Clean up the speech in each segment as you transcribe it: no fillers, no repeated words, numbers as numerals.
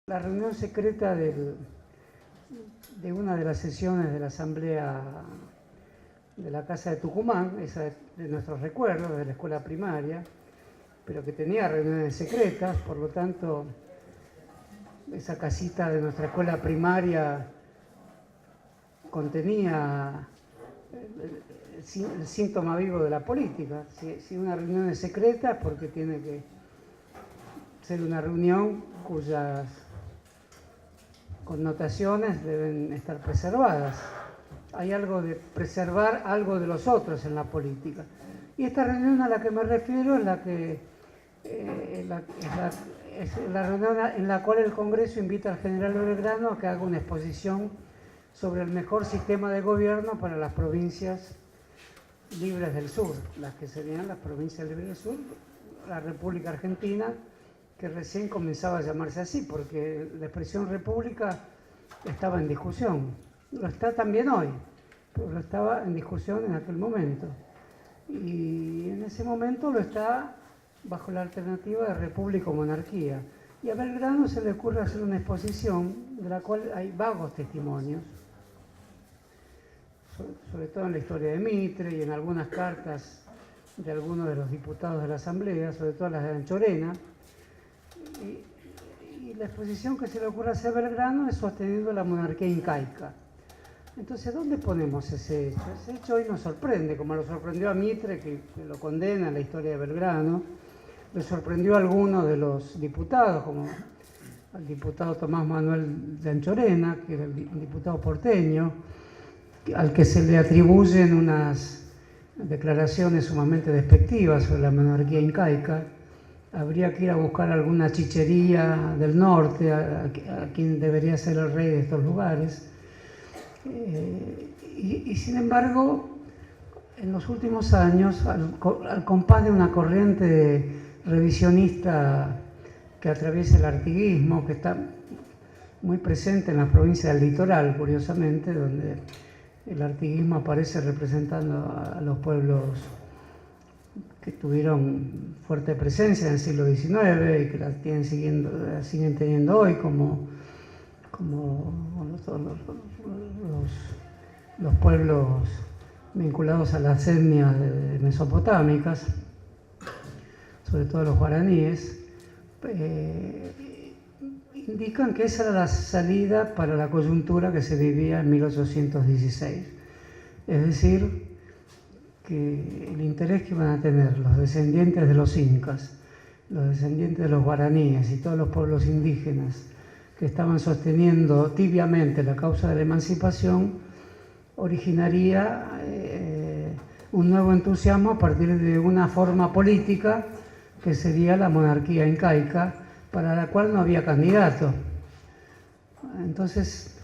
La reunión secreta de una de las sesiones de la Asamblea de la Casa de Tucumán, esa de nuestros recuerdos, de la escuela primaria, pero que tenía reuniones secretas, por lo tanto, esa casita de nuestra escuela primaria contenía el síntoma vivo de la política. Si una reunión es secreta es porque tiene que ser una reunión cuyas connotaciones deben estar preservadas. Hay algo de preservar algo de los otros en la política. Y esta reunión a la que me refiero es la reunión en la cual el Congreso invita al general Belgrano a que haga una exposición sobre el mejor sistema de gobierno para las provincias libres del sur, las que serían las provincias libres del sur, la República Argentina, que recién comenzaba a llamarse así, porque la expresión república estaba en discusión. Lo está también hoy, pero lo estaba en discusión en aquel momento. Y en ese momento lo está bajo la alternativa de república o monarquía. Y a Belgrano se le ocurre hacer una exposición de la cual hay vagos testimonios, sobre todo en la historia de Mitre y en algunas cartas de algunos de los diputados de la Asamblea, sobre todo las de Anchorena. Y la exposición que se le ocurre hacer a Belgrano es sosteniendo la monarquía incaica. Entonces, ¿dónde ponemos ese hecho? Ese hecho hoy nos sorprende, como lo sorprendió a Mitre, que lo condena en la historia de Belgrano, le sorprendió a algunos de los diputados, como al diputado Tomás Manuel de Anchorena, que era el diputado porteño, al que se le atribuyen unas declaraciones sumamente despectivas sobre la monarquía incaica. Habría que ir a buscar alguna chichería del norte, a quien debería ser el rey de estos lugares. Y sin embargo, en los últimos años, al compás de una corriente revisionista que atraviesa el artiguismo, que está muy presente en las provincias del litoral, curiosamente, donde el artiguismo aparece representando a los pueblos que tuvieron fuerte presencia en el siglo XIX y que la siguen teniendo hoy, como los pueblos vinculados a las etnias mesopotámicas, sobre todo los guaraníes, indican que esa era la salida para la coyuntura que se vivía en 1816. Es decir, que el interés que iban a tener los descendientes de los incas, los descendientes de los guaraníes y todos los pueblos indígenas que estaban sosteniendo tibiamente la causa de la emancipación, originaría un nuevo entusiasmo a partir de una forma política que sería la monarquía incaica, para la cual no había candidato. Entonces,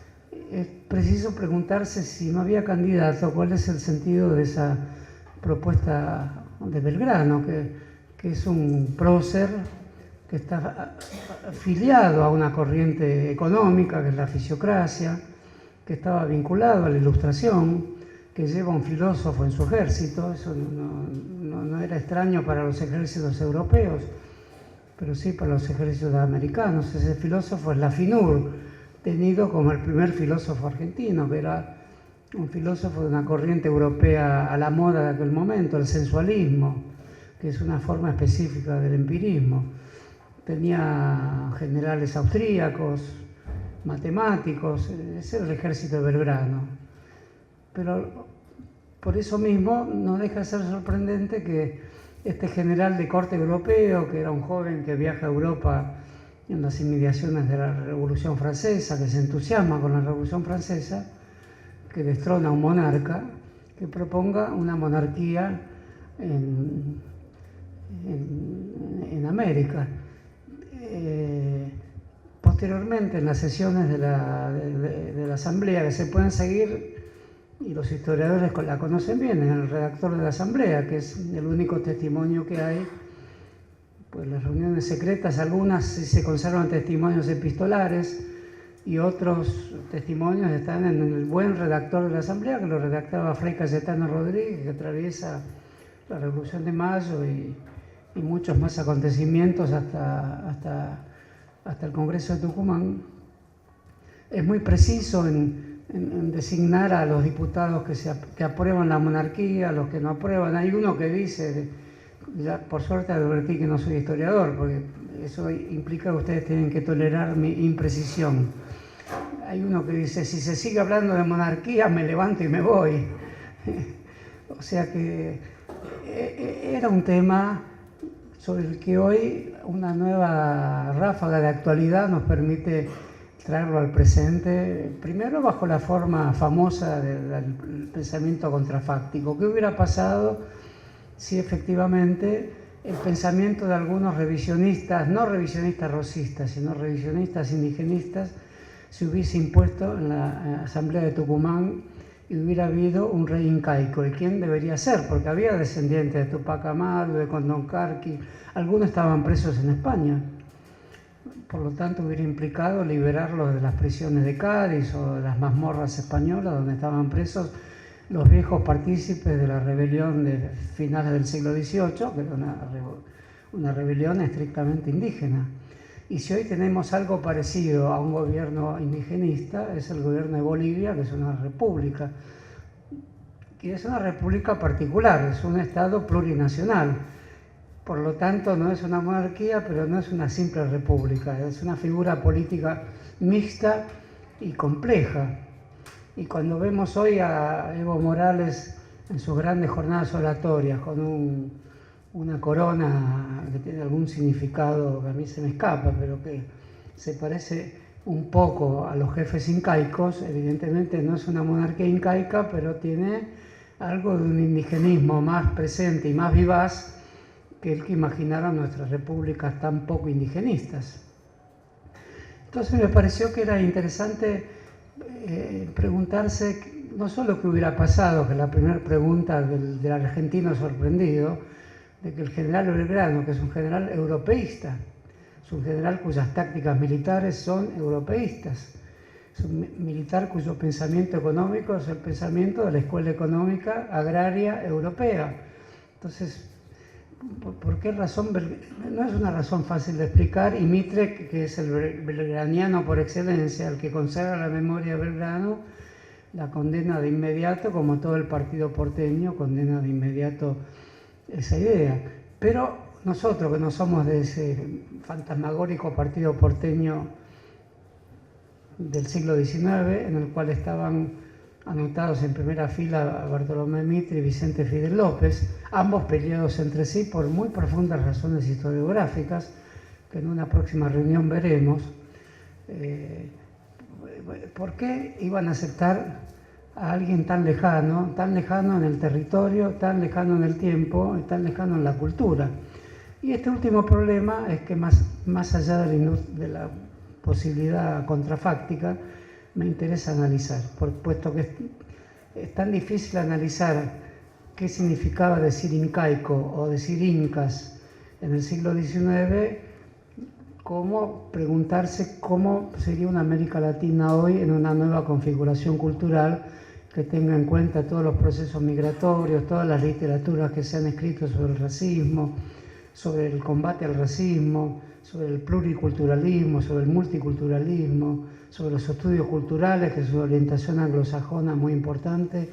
es preciso preguntarse, si no había candidato, cuál es el sentido de esa propuesta de Belgrano, que es un prócer que está afiliado a una corriente económica, que es la fisiocracia, que estaba vinculado a la Ilustración, que lleva un filósofo en su ejército. Eso no era extraño para los ejércitos europeos, pero sí para los ejércitos americanos. Ese filósofo es Lafinur, tenido como el primer filósofo argentino, que era un filósofo de una corriente europea a la moda de aquel momento, el sensualismo, que es una forma específica del empirismo. Tenía generales austríacos, matemáticos, ese era el ejército de Belgrano. Pero por eso mismo no deja de ser sorprendente que este general de corte europeo, que era un joven que viaja a Europa en las inmediaciones de la Revolución Francesa, que se entusiasma con la Revolución Francesa, que destrona a un monarca, que proponga una monarquía en América. Posteriormente, en las sesiones de la Asamblea, que se pueden seguir, y los historiadores la conocen bien, en el redactor de la Asamblea, que es el único testimonio que hay, pues las reuniones secretas, algunas se conservan testimonios epistolares, y otros testimonios están en el buen redactor de la Asamblea, que lo redactaba Fray Cayetano Rodríguez, que atraviesa la Revolución de Mayo y muchos más acontecimientos hasta hasta el Congreso de Tucumán, es muy preciso en designar a los diputados que aprueban la monarquía, a los que no aprueban. Hay uno que dice, ya por suerte advertí que no soy historiador, porque eso implica que ustedes tienen que tolerar mi imprecisión. Hay uno que dice, si se sigue hablando de monarquía, me levanto y me voy. O sea que era un tema sobre el que hoy una nueva ráfaga de actualidad nos permite traerlo al presente, primero bajo la forma famosa del pensamiento contrafáctico. ¿Qué hubiera pasado si efectivamente el pensamiento de algunos revisionistas, no revisionistas rosistas, sino revisionistas indigenistas, se hubiese impuesto en la Asamblea de Tucumán y hubiera habido un rey incaico? ¿Y quién debería ser? Porque había descendientes de Tupac Amaru, de Condoncarqui, algunos estaban presos en España. Por lo tanto, hubiera implicado liberarlos de las prisiones de Cádiz o de las mazmorras españolas donde estaban presos los viejos partícipes de la rebelión de finales del siglo XVIII, que era una rebelión estrictamente indígena. Y si hoy tenemos algo parecido a un gobierno indigenista, es el gobierno de Bolivia, que es una república. Y es una república particular, es un Estado plurinacional. Por lo tanto, no es una monarquía, pero no es una simple república, es una figura política mixta y compleja. Y cuando vemos hoy a Evo Morales en sus grandes jornadas oratorias, con una corona que tiene algún significado que a mí se me escapa, pero que se parece un poco a los jefes incaicos, evidentemente no es una monarquía incaica, pero tiene algo de un indigenismo más presente y más vivaz que el que imaginaron nuestras repúblicas tan poco indigenistas. Entonces me pareció que era interesante preguntarse no solo qué hubiera pasado, que la primera pregunta del argentino sorprendido, de que el general Belgrano, que es un general europeísta, es un general cuyas tácticas militares son europeístas, es un militar cuyo pensamiento económico es el pensamiento de la escuela económica agraria europea. Entonces, ¿por qué razón? No es una razón fácil de explicar, y Mitre, que es el belgraniano por excelencia, el que consagra la memoria de Belgrano, la condena de inmediato, como todo el partido porteño condena de inmediato esa idea. Pero nosotros, que no somos de ese fantasmagórico partido porteño del siglo XIX, en el cual estaban anotados en primera fila Bartolomé Mitre y Vicente Fidel López, ambos peleados entre sí por muy profundas razones historiográficas, que en una próxima reunión veremos. ¿Por qué iban a aceptar a alguien tan lejano en el territorio, tan lejano en el tiempo y tan lejano en la cultura? Y este último problema es que más allá de la posibilidad contrafáctica, me interesa analizar, puesto que es tan difícil analizar qué significaba decir incaico o decir incas en el siglo XIX, como preguntarse cómo sería una América Latina hoy en una nueva configuración cultural que tenga en cuenta todos los procesos migratorios, todas las literaturas que se han escrito sobre el racismo, sobre el combate al racismo, sobre el pluriculturalismo, sobre el multiculturalismo, sobre los estudios culturales, que es una orientación anglosajona muy importante,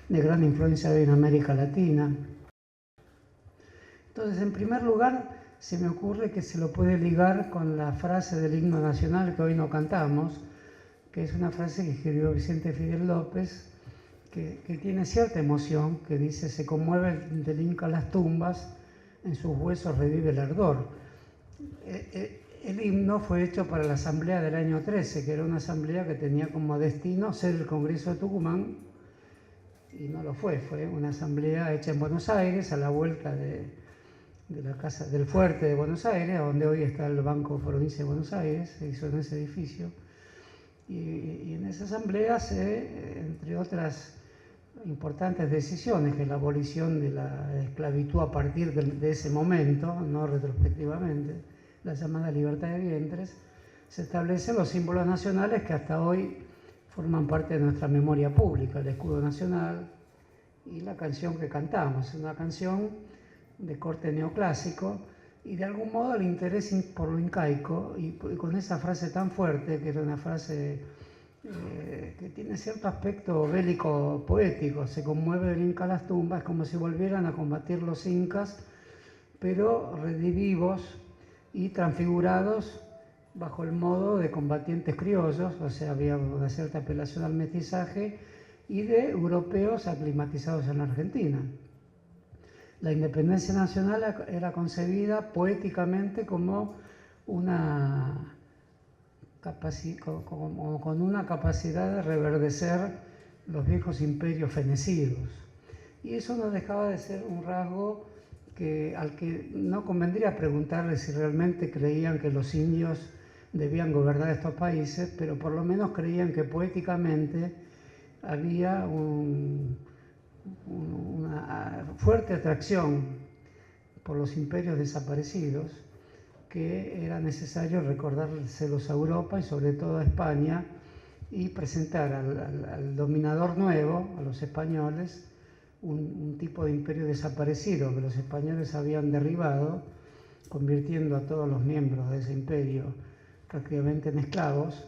de gran influencia hoy en América Latina. Entonces, en primer lugar, se me ocurre que se lo puede ligar con la frase del himno nacional que hoy no cantamos, que es una frase que escribió Vicente Fidel López, que tiene cierta emoción, que dice: se conmueve del Inca las tumbas, en sus huesos revive el ardor. El himno fue hecho para la asamblea del año 13, que era una asamblea que tenía como destino ser el Congreso de Tucumán, y no lo fue. Fue una asamblea hecha en Buenos Aires, a la vuelta de la casa del fuerte de Buenos Aires, donde hoy está el Banco Provincia de Buenos Aires, se hizo en ese edificio. Y en esa asamblea entre otras importantes decisiones, que es la abolición de la esclavitud a partir de ese momento, no retrospectivamente, la llamada libertad de vientres, se establecen los símbolos nacionales que hasta hoy forman parte de nuestra memoria pública: el escudo nacional y la canción que cantamos. Es una canción de corte neoclásico Y de algún modo el interés por lo incaico, y con esa frase tan fuerte, que era una frase que tiene cierto aspecto bélico poético, se conmueve el Inca a las tumbas, como si volvieran a combatir los incas, pero redivivos y transfigurados bajo el modo de combatientes criollos, o sea, había una cierta apelación al mestizaje, y de europeos aclimatizados en la Argentina. La independencia nacional era concebida poéticamente como una con una capacidad de reverdecer los viejos imperios fenecidos. Y eso no dejaba de ser un rasgo al que no convendría preguntarle si realmente creían que los indios debían gobernar estos países, pero por lo menos creían que poéticamente había una fuerte atracción por los imperios desaparecidos, que era necesario recordárselos a Europa y sobre todo a España, y presentar al dominador nuevo, a los españoles, un tipo de imperio desaparecido que los españoles habían derribado, convirtiendo a todos los miembros de ese imperio prácticamente en esclavos,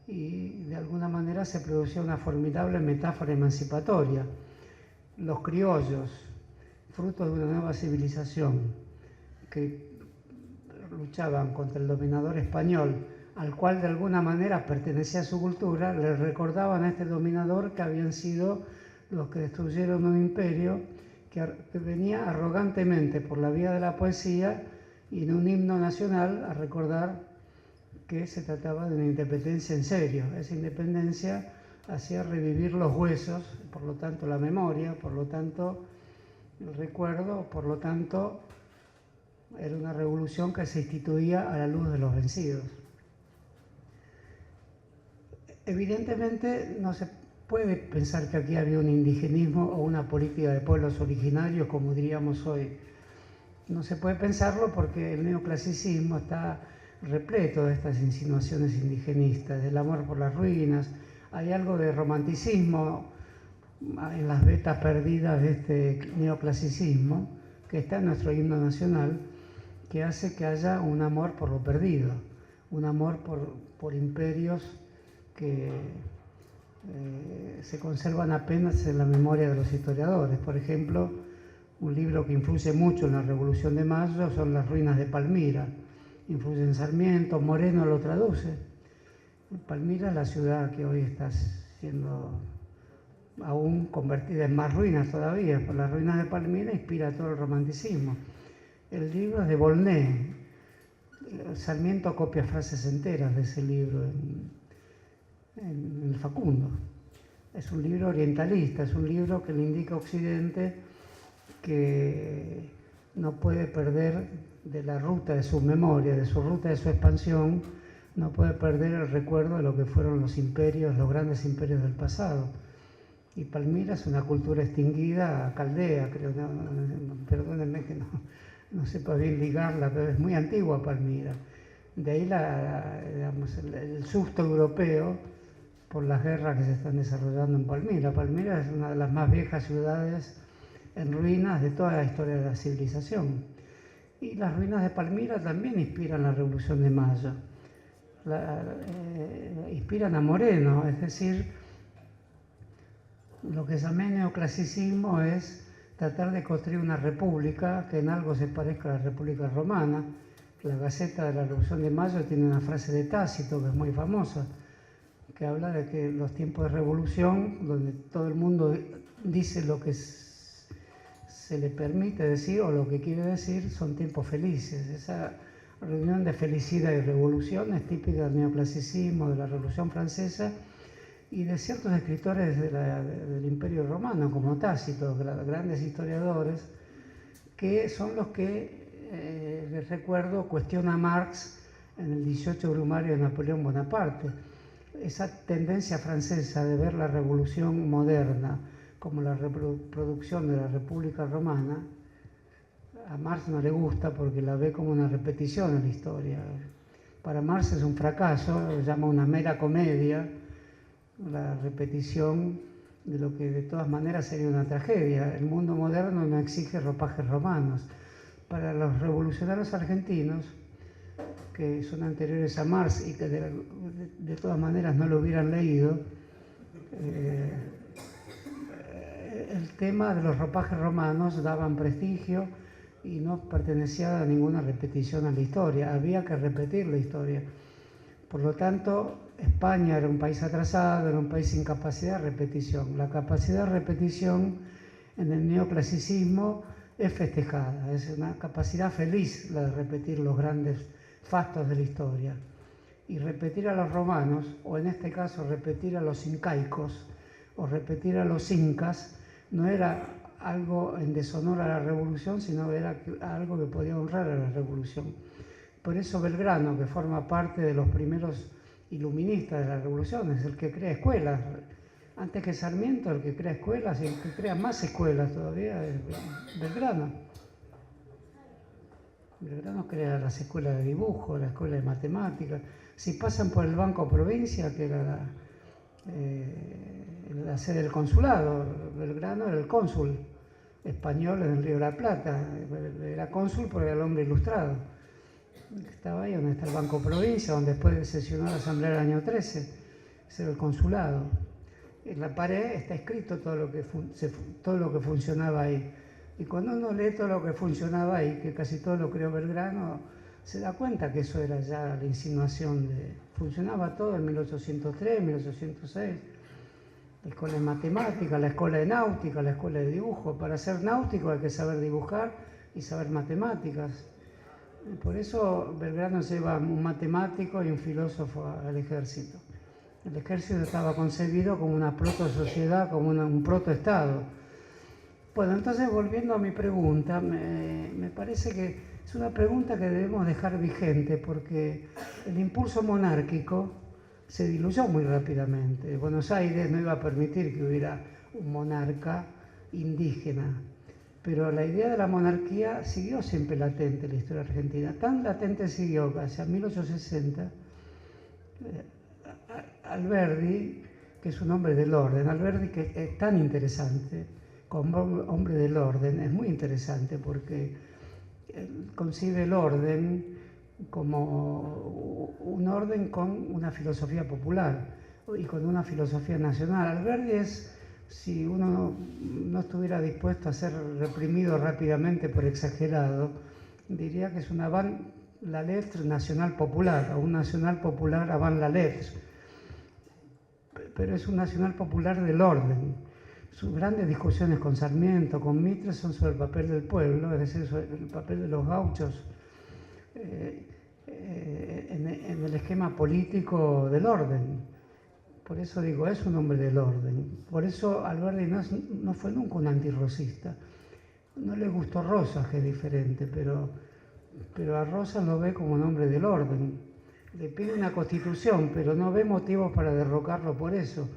y de alguna manera se producía una formidable metáfora emancipatoria. Los criollos, fruto de una nueva civilización, que luchaban contra el dominador español, al cual de alguna manera pertenecía a su cultura, le recordaban a este dominador que habían sido los que destruyeron un imperio que venía arrogantemente por la vía de la poesía y en un himno nacional a recordar que se trataba de una independencia en serio. Esa independencia hacía revivir los huesos, por lo tanto la memoria, por lo tanto el recuerdo, por lo tanto era una revolución que se instituía a la luz de los vencidos. Evidentemente no se puede pensar que aquí había un indigenismo o una política de pueblos originarios, como diríamos hoy. No se puede pensarlo porque el neoclasicismo está repleto de estas insinuaciones indigenistas, del amor por las ruinas. Hay algo de romanticismo en las vetas perdidas de este neoclasicismo que está en nuestro himno nacional, que hace que haya un amor por lo perdido, un amor por imperios que se conservan apenas en la memoria de los historiadores. Por ejemplo, un libro que influye mucho en la Revolución de Mayo son Las ruinas de Palmira. Influye en Sarmiento, Moreno lo traduce. Palmira es la ciudad que hoy está siendo aún convertida en más ruinas todavía, por las ruinas de Palmira inspira todo el romanticismo. El libro es de Volney. Sarmiento copia frases enteras de ese libro en el Facundo. Es un libro orientalista, es un libro que le indica a Occidente que no puede perder de la ruta de su memoria, de su ruta de su expansión, no puede perder el recuerdo de lo que fueron los imperios, los grandes imperios del pasado. Y Palmira es una cultura extinguida, caldea, creo, perdónenme que no sepa bien ligarla, pero es muy antigua Palmira. De ahí el susto europeo por las guerras que se están desarrollando en Palmira. Palmira es una de las más viejas ciudades en ruinas de toda la historia de la civilización. Y las ruinas de Palmira también inspiran la Revolución de Mayo. Inspiran a Moreno, es decir, lo que llamé neoclasicismo es tratar de construir una república que en algo se parezca a la República Romana. La Gaceta de la Revolución de Mayo tiene una frase de Tácito que es muy famosa, que habla de que los tiempos de revolución, donde todo el mundo dice lo que se le permite decir o lo que quiere decir, son tiempos felices. Esa reunión de felicidad y revolución es típica del neoclasicismo, de la Revolución Francesa y de ciertos escritores del Imperio Romano, como Tácito, grandes historiadores, que son los que, les recuerdo, cuestiona Marx en el 18 Brumario de Napoleón Bonaparte. Esa tendencia francesa de ver la revolución moderna como la reproducción de la República Romana, a Marx no le gusta porque la ve como una repetición en la historia. Para Marx es un fracaso, lo llama una mera comedia, la repetición de lo que de todas maneras sería una tragedia. El mundo moderno no exige ropajes romanos, para los revolucionarios argentinos, que son anteriores a Marx y que de todas maneras no lo hubieran leído, el tema de los ropajes romanos daban prestigio y no pertenecía a ninguna repetición a la historia, había que repetir la historia. Por lo tanto, España era un país atrasado, era un país sin capacidad de repetición. La capacidad de repetición en el neoclasicismo es festejada, es una capacidad feliz la de repetir los grandes fastos de la historia. Y repetir a los romanos, o en este caso repetir a los incaicos, o repetir a los incas, no era algo en deshonor a la revolución, sino era algo que podía honrar a la revolución. Por eso Belgrano, que forma parte de los primeros iluministas de la revolución, es el que crea escuelas. Antes que Sarmiento, el que crea escuelas y el que crea más escuelas todavía es Belgrano. Belgrano crea las escuelas de dibujo, la escuela de matemáticas. Si pasan por el Banco Provincia, que era la sede del consulado, Belgrano era el cónsul español en el Río de la Plata. Era cónsul porque era el hombre ilustrado. Estaba ahí donde está el Banco Provincia, donde después sesionó la Asamblea del año 13, ese era el consulado. En la pared está escrito todo lo que funcionaba ahí. Y cuando uno lee todo lo que funcionaba ahí, que casi todo lo creó Belgrano, se da cuenta que eso era ya la insinuación de... Funcionaba todo en 1803, 1806. La escuela de matemáticas, la escuela de náutica, la escuela de dibujo. Para ser náutico hay que saber dibujar y saber matemáticas. Por eso Belgrano lleva un matemático y un filósofo al ejército. El ejército estaba concebido como una proto-sociedad, como un proto-estado. Bueno, entonces volviendo a mi pregunta, me parece que es una pregunta que debemos dejar vigente porque el impulso monárquico se diluyó muy rápidamente. Buenos Aires no iba a permitir que hubiera un monarca indígena, pero la idea de la monarquía siguió siempre latente en la historia argentina. Tan latente siguió que hacia 1860 Alberdi, que es un hombre del orden, Alberdi que es tan interesante como hombre del orden, es muy interesante porque concibe el orden como un orden con una filosofía popular y con una filosofía nacional. Alberdi es, si uno no estuviera dispuesto a ser reprimido rápidamente por exagerado, diría que es una avant la lettre nacional popular, o un nacional popular avant la lettre, pero es un nacional popular del orden. Sus grandes discusiones con Sarmiento, con Mitre, son sobre el papel del pueblo, es decir, sobre el papel de los gauchos en el esquema político del orden. Por eso digo, es un hombre del orden. Por eso Alberdi no fue nunca un antirrosista. No le gustó Rosas, que es diferente, pero a Rosas lo ve como un hombre del orden. Le pide una constitución, pero no ve motivos para derrocarlo por eso.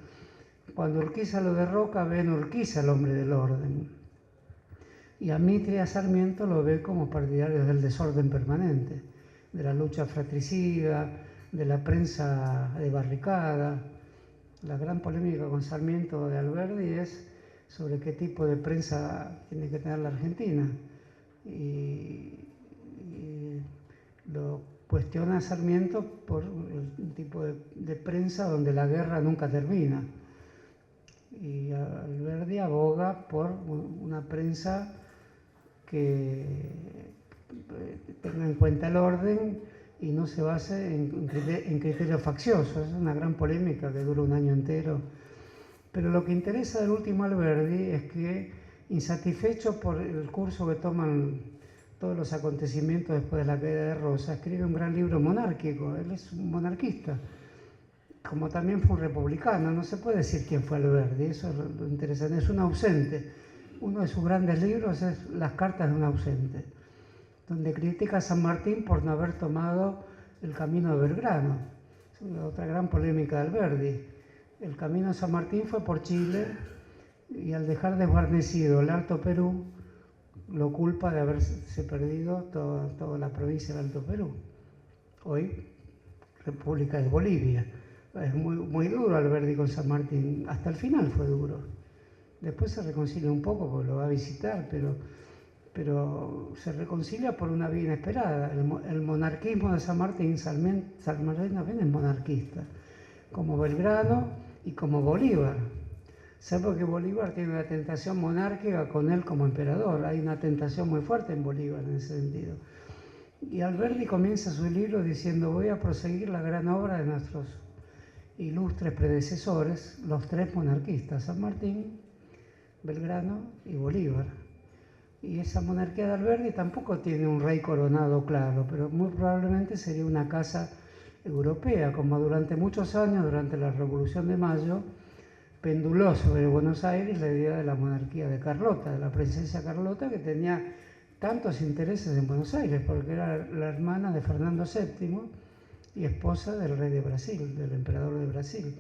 Cuando Urquiza lo derroca, ve en Urquiza el hombre del orden. Y a Mitre y a Sarmiento lo ve como partidarios del desorden permanente, de la lucha fratricida, de la prensa de barricada. La gran polémica con Sarmiento de Alberdi es sobre qué tipo de prensa tiene que tener la Argentina. Y lo cuestiona Sarmiento por un tipo de prensa donde la guerra nunca termina. Y Alberdi aboga por una prensa que tenga en cuenta el orden y no se base en criterios facciosos. Es una gran polémica que dura un año entero. Pero lo que interesa del último Alberdi es que, insatisfecho por el curso que toman todos los acontecimientos después de la caída de Rosas, escribe un gran libro monárquico. Él es un monarquista, como también fue un republicano. No se puede decir quién fue Alberdi, eso es lo interesante. Es un ausente. Uno de sus grandes libros es Las cartas de un ausente, donde critica a San Martín por no haber tomado el camino de Belgrano. Es otra gran polémica de Alberdi. El camino de San Martín fue por Chile y al dejar desguarnecido el Alto Perú, lo culpa de haberse perdido toda la provincia del Alto Perú. Hoy, República de Bolivia. Es muy duro Alberdi con San Martín. Hasta el final fue duro. Después se reconcilia un poco porque lo va a visitar, pero se reconcilia por una vía inesperada. El monarquismo de San Martín también es monarquista, como Belgrano y como Bolívar. Salvo que Bolívar tiene una tentación monárquica con él como emperador. Hay una tentación muy fuerte en Bolívar en ese sentido. Y Alberdi comienza su libro diciendo: voy a proseguir la gran obra de nuestros ilustres predecesores, los tres monarquistas, San Martín, Belgrano y Bolívar. Y esa monarquía de Alberdi tampoco tiene un rey coronado claro, pero muy probablemente sería una casa europea, como durante muchos años, durante la Revolución de Mayo, penduló sobre Buenos Aires la idea de la monarquía de Carlota, de la princesa Carlota, que tenía tantos intereses en Buenos Aires, porque era la hermana de Fernando VII y esposa del rey de Brasil, del emperador de Brasil.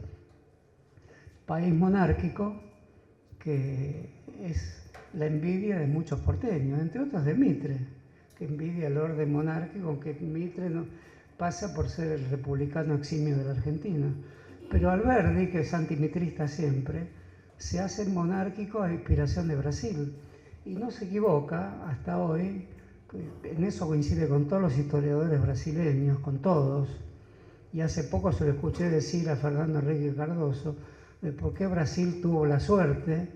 País monárquico que es la envidia de muchos porteños, entre otros de Mitre, que envidia el orden monárquico, aunque Mitre no pasa por ser el republicano eximio de la Argentina. Pero Alberdi, que es antimitrista siempre, se hace monárquico a inspiración de Brasil. Y no se equivoca hasta hoy, en eso coincide con todos los historiadores brasileños, con todos. Y hace poco se lo escuché decir a Fernando Henrique Cardoso de por qué Brasil tuvo la suerte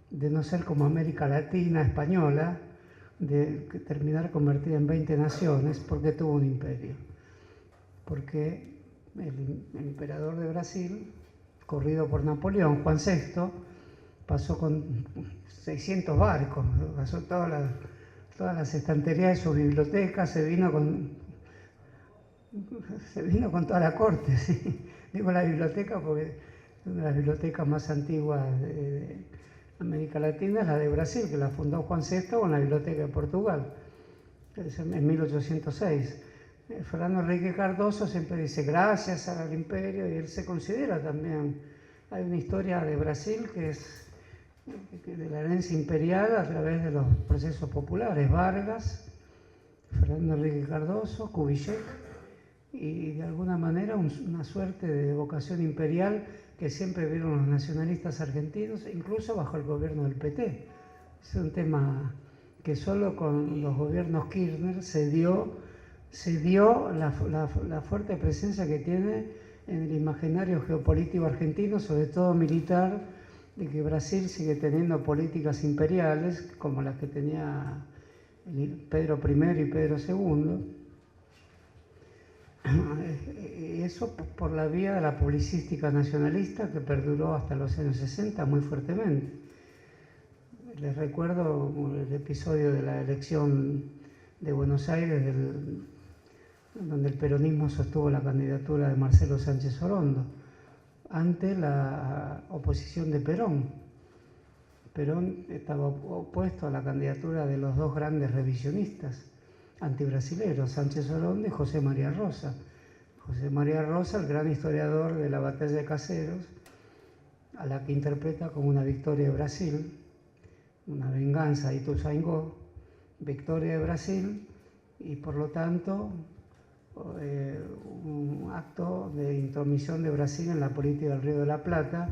de no ser como América Latina, española, de terminar convertida en 20 naciones, porque tuvo un imperio. Porque el emperador de Brasil, corrido por Napoleón, Juan VI, pasó con 600 barcos, pasó todas las estanterías de su biblioteca, se vino con toda la corte, ¿sí? Digo la biblioteca porque es una de las bibliotecas más antiguas de América Latina, es la de Brasil, que la fundó Juan VI con la biblioteca de Portugal, en 1806. Fernando Henrique Cardoso siempre dice gracias al imperio, y él se considera también. Hay una historia de Brasil que es de la herencia imperial a través de los procesos populares: Vargas, Fernando Henrique Cardoso, Kubitschek, y de alguna manera una suerte de vocación imperial que siempre vieron los nacionalistas argentinos, incluso bajo el gobierno del PT. Es un tema que solo con los gobiernos Kirchner se dio la fuerte presencia que tiene en el imaginario geopolítico argentino, sobre todo militar, de que Brasil sigue teniendo políticas imperiales como las que tenía Pedro I y Pedro II. Eso por la vía de la publicística nacionalista que perduró hasta los años 60 muy fuertemente. Les recuerdo el episodio de la elección de Buenos Aires, donde el peronismo sostuvo la candidatura de Marcelo Sánchez Orondo ante la oposición de Perón. Perón estaba opuesto a la candidatura de los dos grandes revisionistas antibrasileros, Sánchez Orondo y José María Rosa. José María Rosa, el gran historiador de la batalla de Caseros, a la que interpreta como una victoria de Brasil, una venganza de Ituzaingó, victoria de Brasil, y por lo tanto un acto de intromisión de Brasil en la política del Río de la Plata,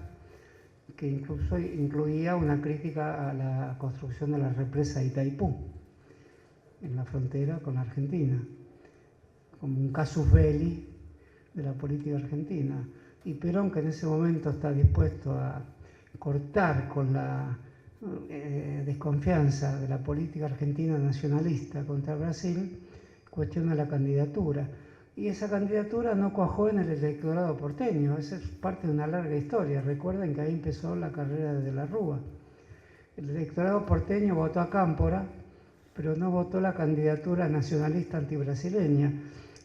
que incluso incluía una crítica a la construcción de la represa de Itaipú, en la frontera con la Argentina, como un casus belli de la política argentina. Y Perón, que en ese momento está dispuesto a cortar con la desconfianza de la política argentina nacionalista contra Brasil, cuestiona la candidatura. Y esa candidatura no cuajó en el electorado porteño. Esa es parte de una larga historia. Recuerden que ahí empezó la carrera de la Rúa. El electorado porteño votó a Cámpora, pero no votó la candidatura nacionalista antibrasileña.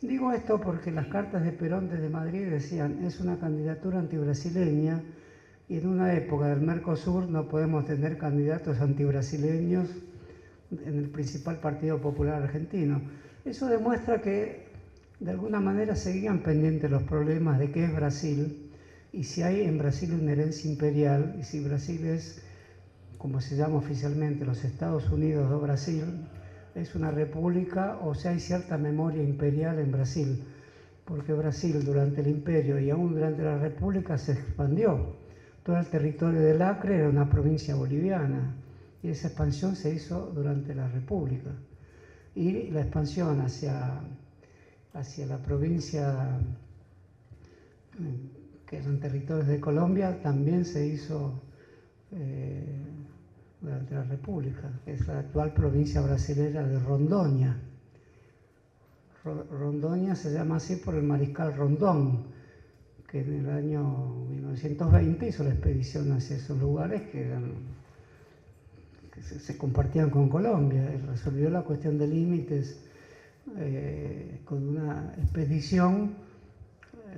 Digo esto porque las cartas de Perón desde Madrid decían: es una candidatura antibrasileña, y en una época del Mercosur no podemos tener candidatos antibrasileños en el principal partido popular argentino. Eso demuestra que de alguna manera seguían pendientes los problemas de qué es Brasil, y si hay en Brasil una herencia imperial, y si Brasil es, como se llama oficialmente, los Estados Unidos de Brasil, es una república, o si hay cierta memoria imperial en Brasil, porque Brasil durante el imperio y aún durante la república se expandió. Todo el territorio del Acre era una provincia boliviana, y esa expansión se hizo durante la República. Y la expansión hacia la provincia, que eran territorios de Colombia, también se hizo durante la República, que es la actual provincia brasilera de Rondônia. Rondônia se llama así por el mariscal Rondón, que en el año 1920 hizo la expedición hacia esos lugares que se compartían con Colombia, y resolvió la cuestión de límites con una expedición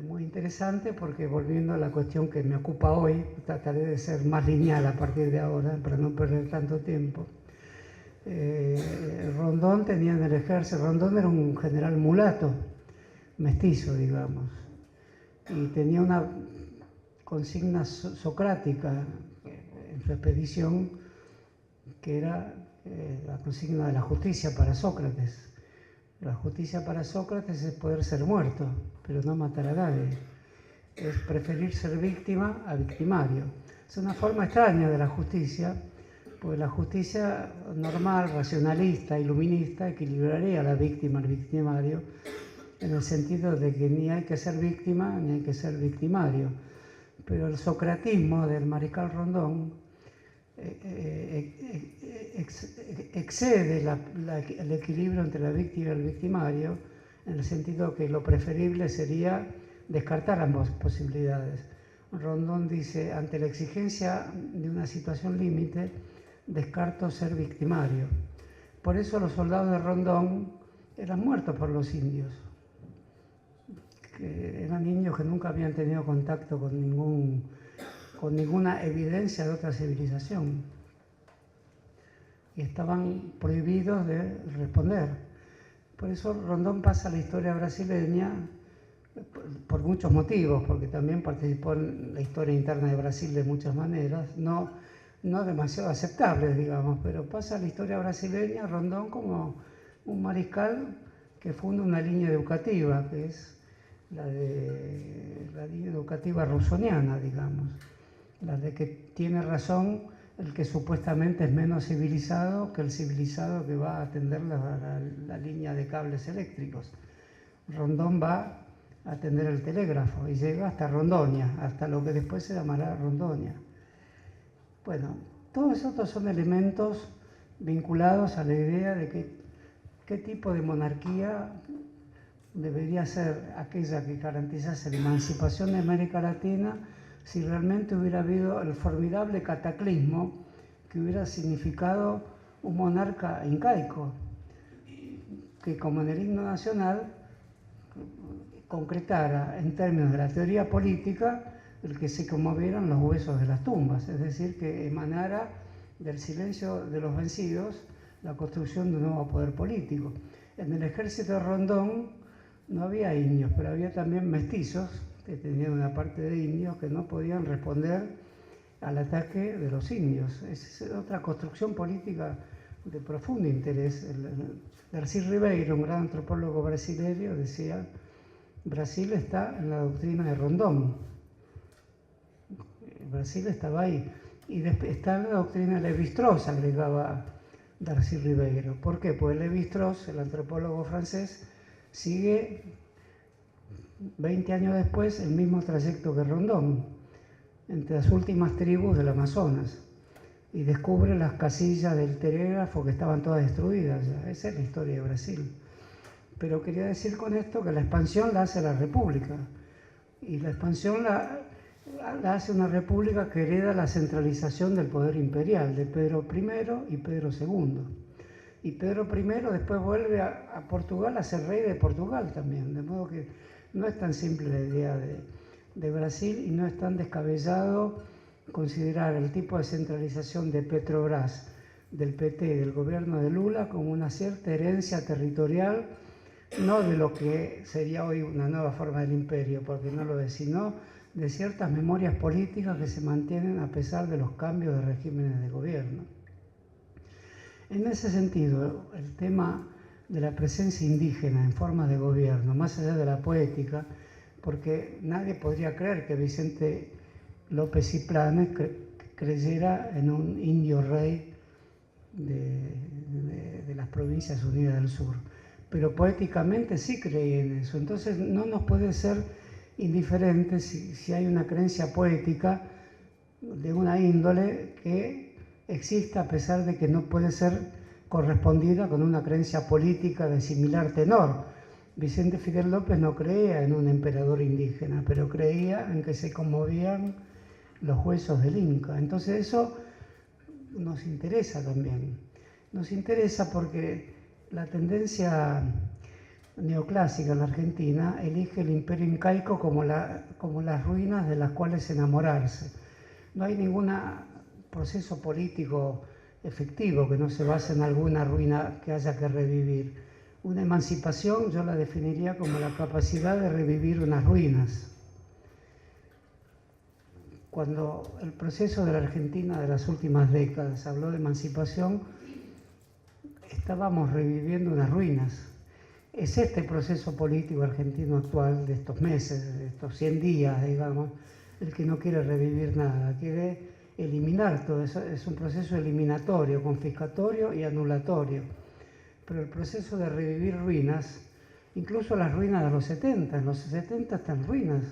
muy interesante, porque volviendo a la cuestión que me ocupa hoy, trataré de ser más lineal a partir de ahora para no perder tanto tiempo. Rondón tenía en el ejército, Rondón era un general mulato, mestizo, digamos, y tenía una consigna socrática en su expedición, que era la consigna de la justicia para Sócrates. La justicia para Sócrates es poder ser muerto, pero no matar a nadie. Es preferir ser víctima a victimario. Es una forma extraña de la justicia, porque la justicia normal, racionalista, iluminista, equilibraría a la víctima al victimario, en el sentido de que ni hay que ser víctima ni hay que ser victimario. Pero el socratismo del mariscal Rondón excede el equilibrio entre la víctima y el victimario, en el sentido que lo preferible sería descartar ambas posibilidades. Rondón dice: ante la exigencia de una situación límite, descarto ser victimario. Por eso los soldados de Rondón eran muertos por los indios, que eran indios que nunca habían tenido contacto con ninguna evidencia de otra civilización, y estaban prohibidos de responder. Por eso Rondón pasa a la historia brasileña por muchos motivos, porque también participó en la historia interna de Brasil de muchas maneras, no demasiado aceptables, digamos, pero pasa a la historia brasileña Rondón como un mariscal que funda una línea educativa, que es la línea educativa rousseauiana, digamos, la de que tiene razón el que supuestamente es menos civilizado que el civilizado que va a atender la línea de cables eléctricos. Rondón va a atender el telégrafo y llega hasta Rondônia, hasta lo que después se llamará Rondônia. Bueno, todos estos son elementos vinculados a la idea de qué tipo de monarquía debería ser aquella que garantizase la emancipación de América Latina si realmente hubiera habido el formidable cataclismo que hubiera significado un monarca incaico, que, como en el himno nacional, concretara en términos de la teoría política el que se conmovieran los huesos de las tumbas, es decir, que emanara del silencio de los vencidos la construcción de un nuevo poder político. En el ejército de Rondón no había indios, pero había también mestizos, que tenían una parte de indios que no podían responder al ataque de los indios. Es otra construcción política de profundo interés. Darcy Ribeiro, un gran antropólogo brasileño, decía: Brasil está en la doctrina de Rondón. Brasil estaba ahí. Y está en la doctrina de Lévi-Strauss, agregaba Darcy Ribeiro. ¿Por qué? Pues Lévi-Strauss, el antropólogo francés, sigue 20 años después el mismo trayecto que Rondón, entre las últimas tribus del Amazonas, y descubre las casillas del telégrafo que estaban todas destruidas ya. Esa es la historia de Brasil. Pero quería decir con esto que la expansión la hace la República, y la expansión la hace una república que hereda la centralización del poder imperial de Pedro I y Pedro II. Y Pedro I después vuelve a Portugal a ser rey de Portugal también, de modo que no es tan simple la idea de Brasil, y no es tan descabellado considerar el tipo de centralización de Petrobras, del PT y del gobierno de Lula como una cierta herencia territorial, no de lo que sería hoy una nueva forma del imperio, porque no lo es, sino de ciertas memorias políticas que se mantienen a pesar de los cambios de regímenes de gobierno. En ese sentido, el tema de la presencia indígena en formas de gobierno, más allá de la poética, porque nadie podría creer que Vicente López y Planes creyera en un indio rey de las Provincias Unidas del Sur. Pero poéticamente sí creí en eso. Entonces no nos puede ser indiferente si hay una creencia poética de una índole que exista a pesar de que no puede ser correspondida con una creencia política de similar tenor. Vicente Fidel López no creía en un emperador indígena, pero creía en que se conmovían los huesos del Inca. Entonces eso nos interesa también. Nos interesa porque la tendencia neoclásica en la Argentina elige el imperio incaico como las ruinas de las cuales enamorarse. No hay ningún proceso político efectivo que no se base en alguna ruina que haya que revivir. Una emancipación yo la definiría como la capacidad de revivir unas ruinas. Cuando el proceso de la Argentina de las últimas décadas habló de emancipación, estábamos reviviendo unas ruinas. Es este proceso político argentino actual de estos meses, de estos 100 días, digamos, el que no quiere revivir nada, quiere eliminar todo eso. Es un proceso eliminatorio, confiscatorio y anulatorio. Pero el proceso de revivir ruinas, incluso las ruinas de los 70, en los 70 están ruinas.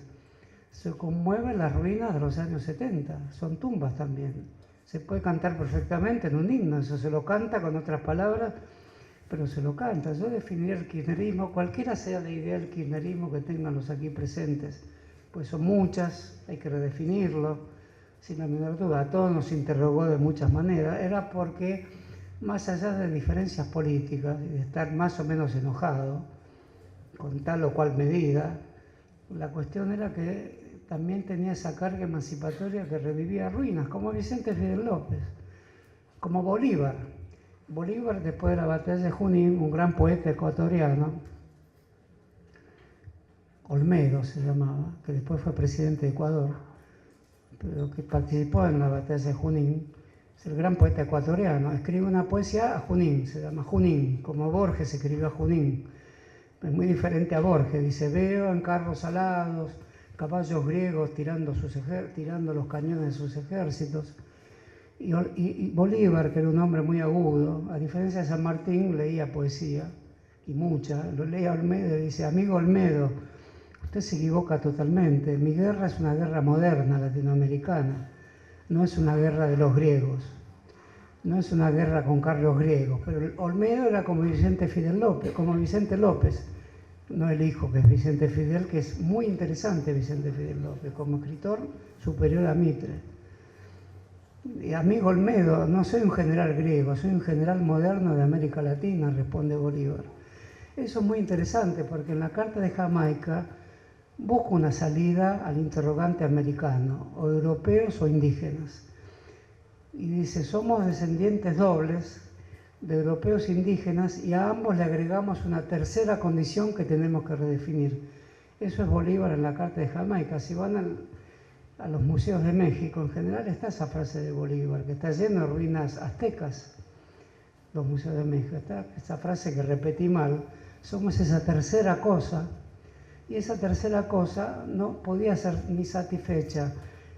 Se conmueven las ruinas de los años 70, son tumbas también. Se puede cantar perfectamente en un himno, eso se lo canta con otras palabras, pero se lo canta. Yo definiría el kirchnerismo, cualquiera sea la idea del kirchnerismo que tengan los aquí presentes, pues son muchas, hay que redefinirlo, sin la menor duda. A todos nos interrogó de muchas maneras, era porque más allá de diferencias políticas y de estar más o menos enojado con tal o cual medida, la cuestión era que también tenía esa carga emancipatoria que revivía ruinas, como Vicente Fidel López, como Bolívar. Bolívar, después de la batalla de Junín, un gran poeta ecuatoriano, Olmedo se llamaba, que después fue presidente de Ecuador, pero que participó en la batalla de Junín, es el gran poeta ecuatoriano, escribe una poesía a Junín, se llama Junín, como Borges escribió a Junín. Es muy diferente a Borges, dice: veo en carros alados, caballos griegos tirando los cañones de sus ejércitos. Y Bolívar, que era un hombre muy agudo, a diferencia de San Martín, leía poesía, y mucha. Lo leía Olmedo y dice: amigo Olmedo, usted se equivoca totalmente. Mi guerra es una guerra moderna, latinoamericana. No es una guerra de los griegos. No es una guerra con carros griegos. Pero Olmedo era como Vicente Fidel López, como Vicente López. No el hijo, que es Vicente Fidel, que es muy interesante Vicente Fidel López, como escritor superior a Mitre. Y amigo Olmedo, no soy un general griego, soy un general moderno de América Latina, responde Bolívar. Eso es muy interesante porque en la Carta de Jamaica busca una salida al interrogante americano, o europeos o indígenas. Y dice: somos descendientes dobles de europeos indígenas y a ambos le agregamos una tercera condición que tenemos que redefinir. Eso es Bolívar en la Carta de Jamaica. Si van a los museos de México, en general está esa frase de Bolívar, que está lleno de ruinas aztecas, los museos de México. Está esa frase que repetí mal: somos esa tercera cosa, y esa tercera cosa no podía ser ni satisfecha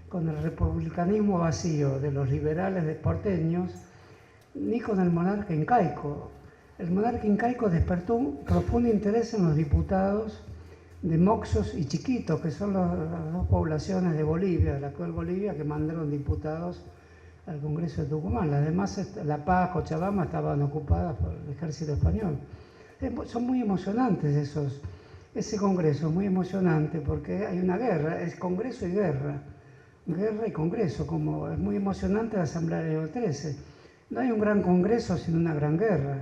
con el republicanismo vacío de los liberales porteños, ni con el monarca incaico. El monarca incaico despertó un profundo interés en los diputados de Moxos y Chiquitos, que son las dos poblaciones de Bolivia, de la actual Bolivia, que mandaron diputados al Congreso de Tucumán. Las demás, La Paz, Cochabamba, estaban ocupadas por el ejército español. Son muy emocionantes ese Congreso, muy emocionante, porque hay una guerra, es Congreso y guerra y Congreso, como es muy emocionante la Asamblea del 13. No hay un gran Congreso sin una gran guerra.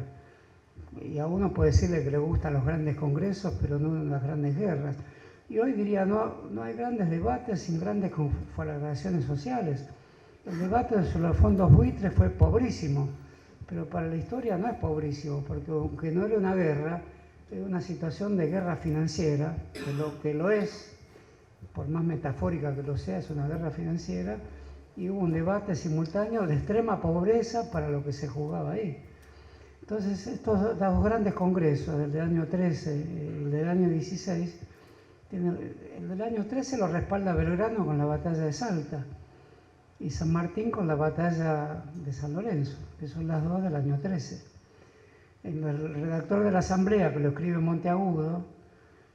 Y a uno puede decirle que le gustan los grandes congresos, pero no las grandes guerras. Y hoy diría: no hay grandes debates sin grandes conflagraciones sociales. El debate sobre los fondos buitres fue pobrísimo, pero para la historia no es pobrísimo, porque aunque no era una guerra, era una situación de guerra financiera, que lo es, por más metafórica que lo sea, es una guerra financiera, y hubo un debate simultáneo de extrema pobreza para lo que se jugaba ahí. Entonces, estos dos grandes congresos, el del año 13 y el del año 16, el del año 13 lo respalda Belgrano con la batalla de Salta, y San Martín con la batalla de San Lorenzo, que son las dos del año 13. En el redactor de la Asamblea, que lo escribe Monteagudo,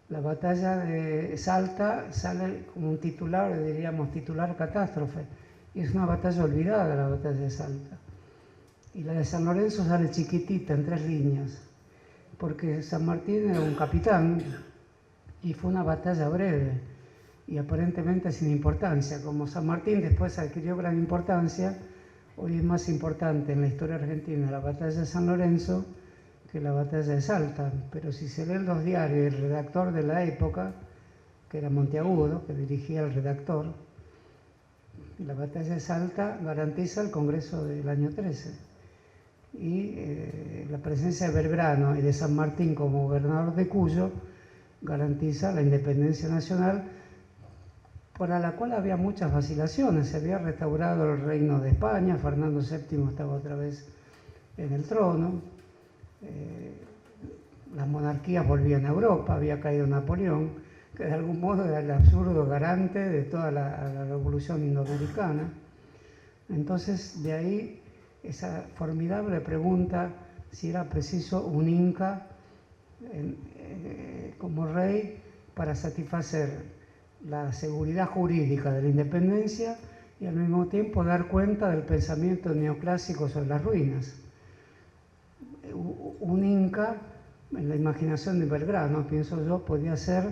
la batalla de Salta sale como un titular, diríamos titular catástrofe, y es una batalla olvidada, la batalla de Salta. Y la de San Lorenzo sale chiquitita, en 3 líneas, porque San Martín era un capitán y fue una batalla breve y aparentemente sin importancia. Como San Martín después adquirió gran importancia, hoy es más importante en la historia argentina la batalla de San Lorenzo que la batalla de Salta. Pero si se leen los diarios, el redactor de la época, que era Monteagudo, que dirigía el redactor, la batalla de Salta garantiza el Congreso del año 13. Y la presencia de Belgrano y de San Martín como gobernador de Cuyo garantiza la independencia nacional, para la cual había muchas vacilaciones. Se había restaurado el reino de España, Fernando VII estaba otra vez en el trono, las monarquías volvían a Europa, había caído Napoleón, que de algún modo era el absurdo garante de toda la revolución indoamericana. Entonces, de ahí esa formidable pregunta si era preciso un inca como rey para satisfacer la seguridad jurídica de la independencia y al mismo tiempo dar cuenta del pensamiento neoclásico sobre las ruinas. Un inca, en la imaginación de Belgrano, pienso yo, podía ser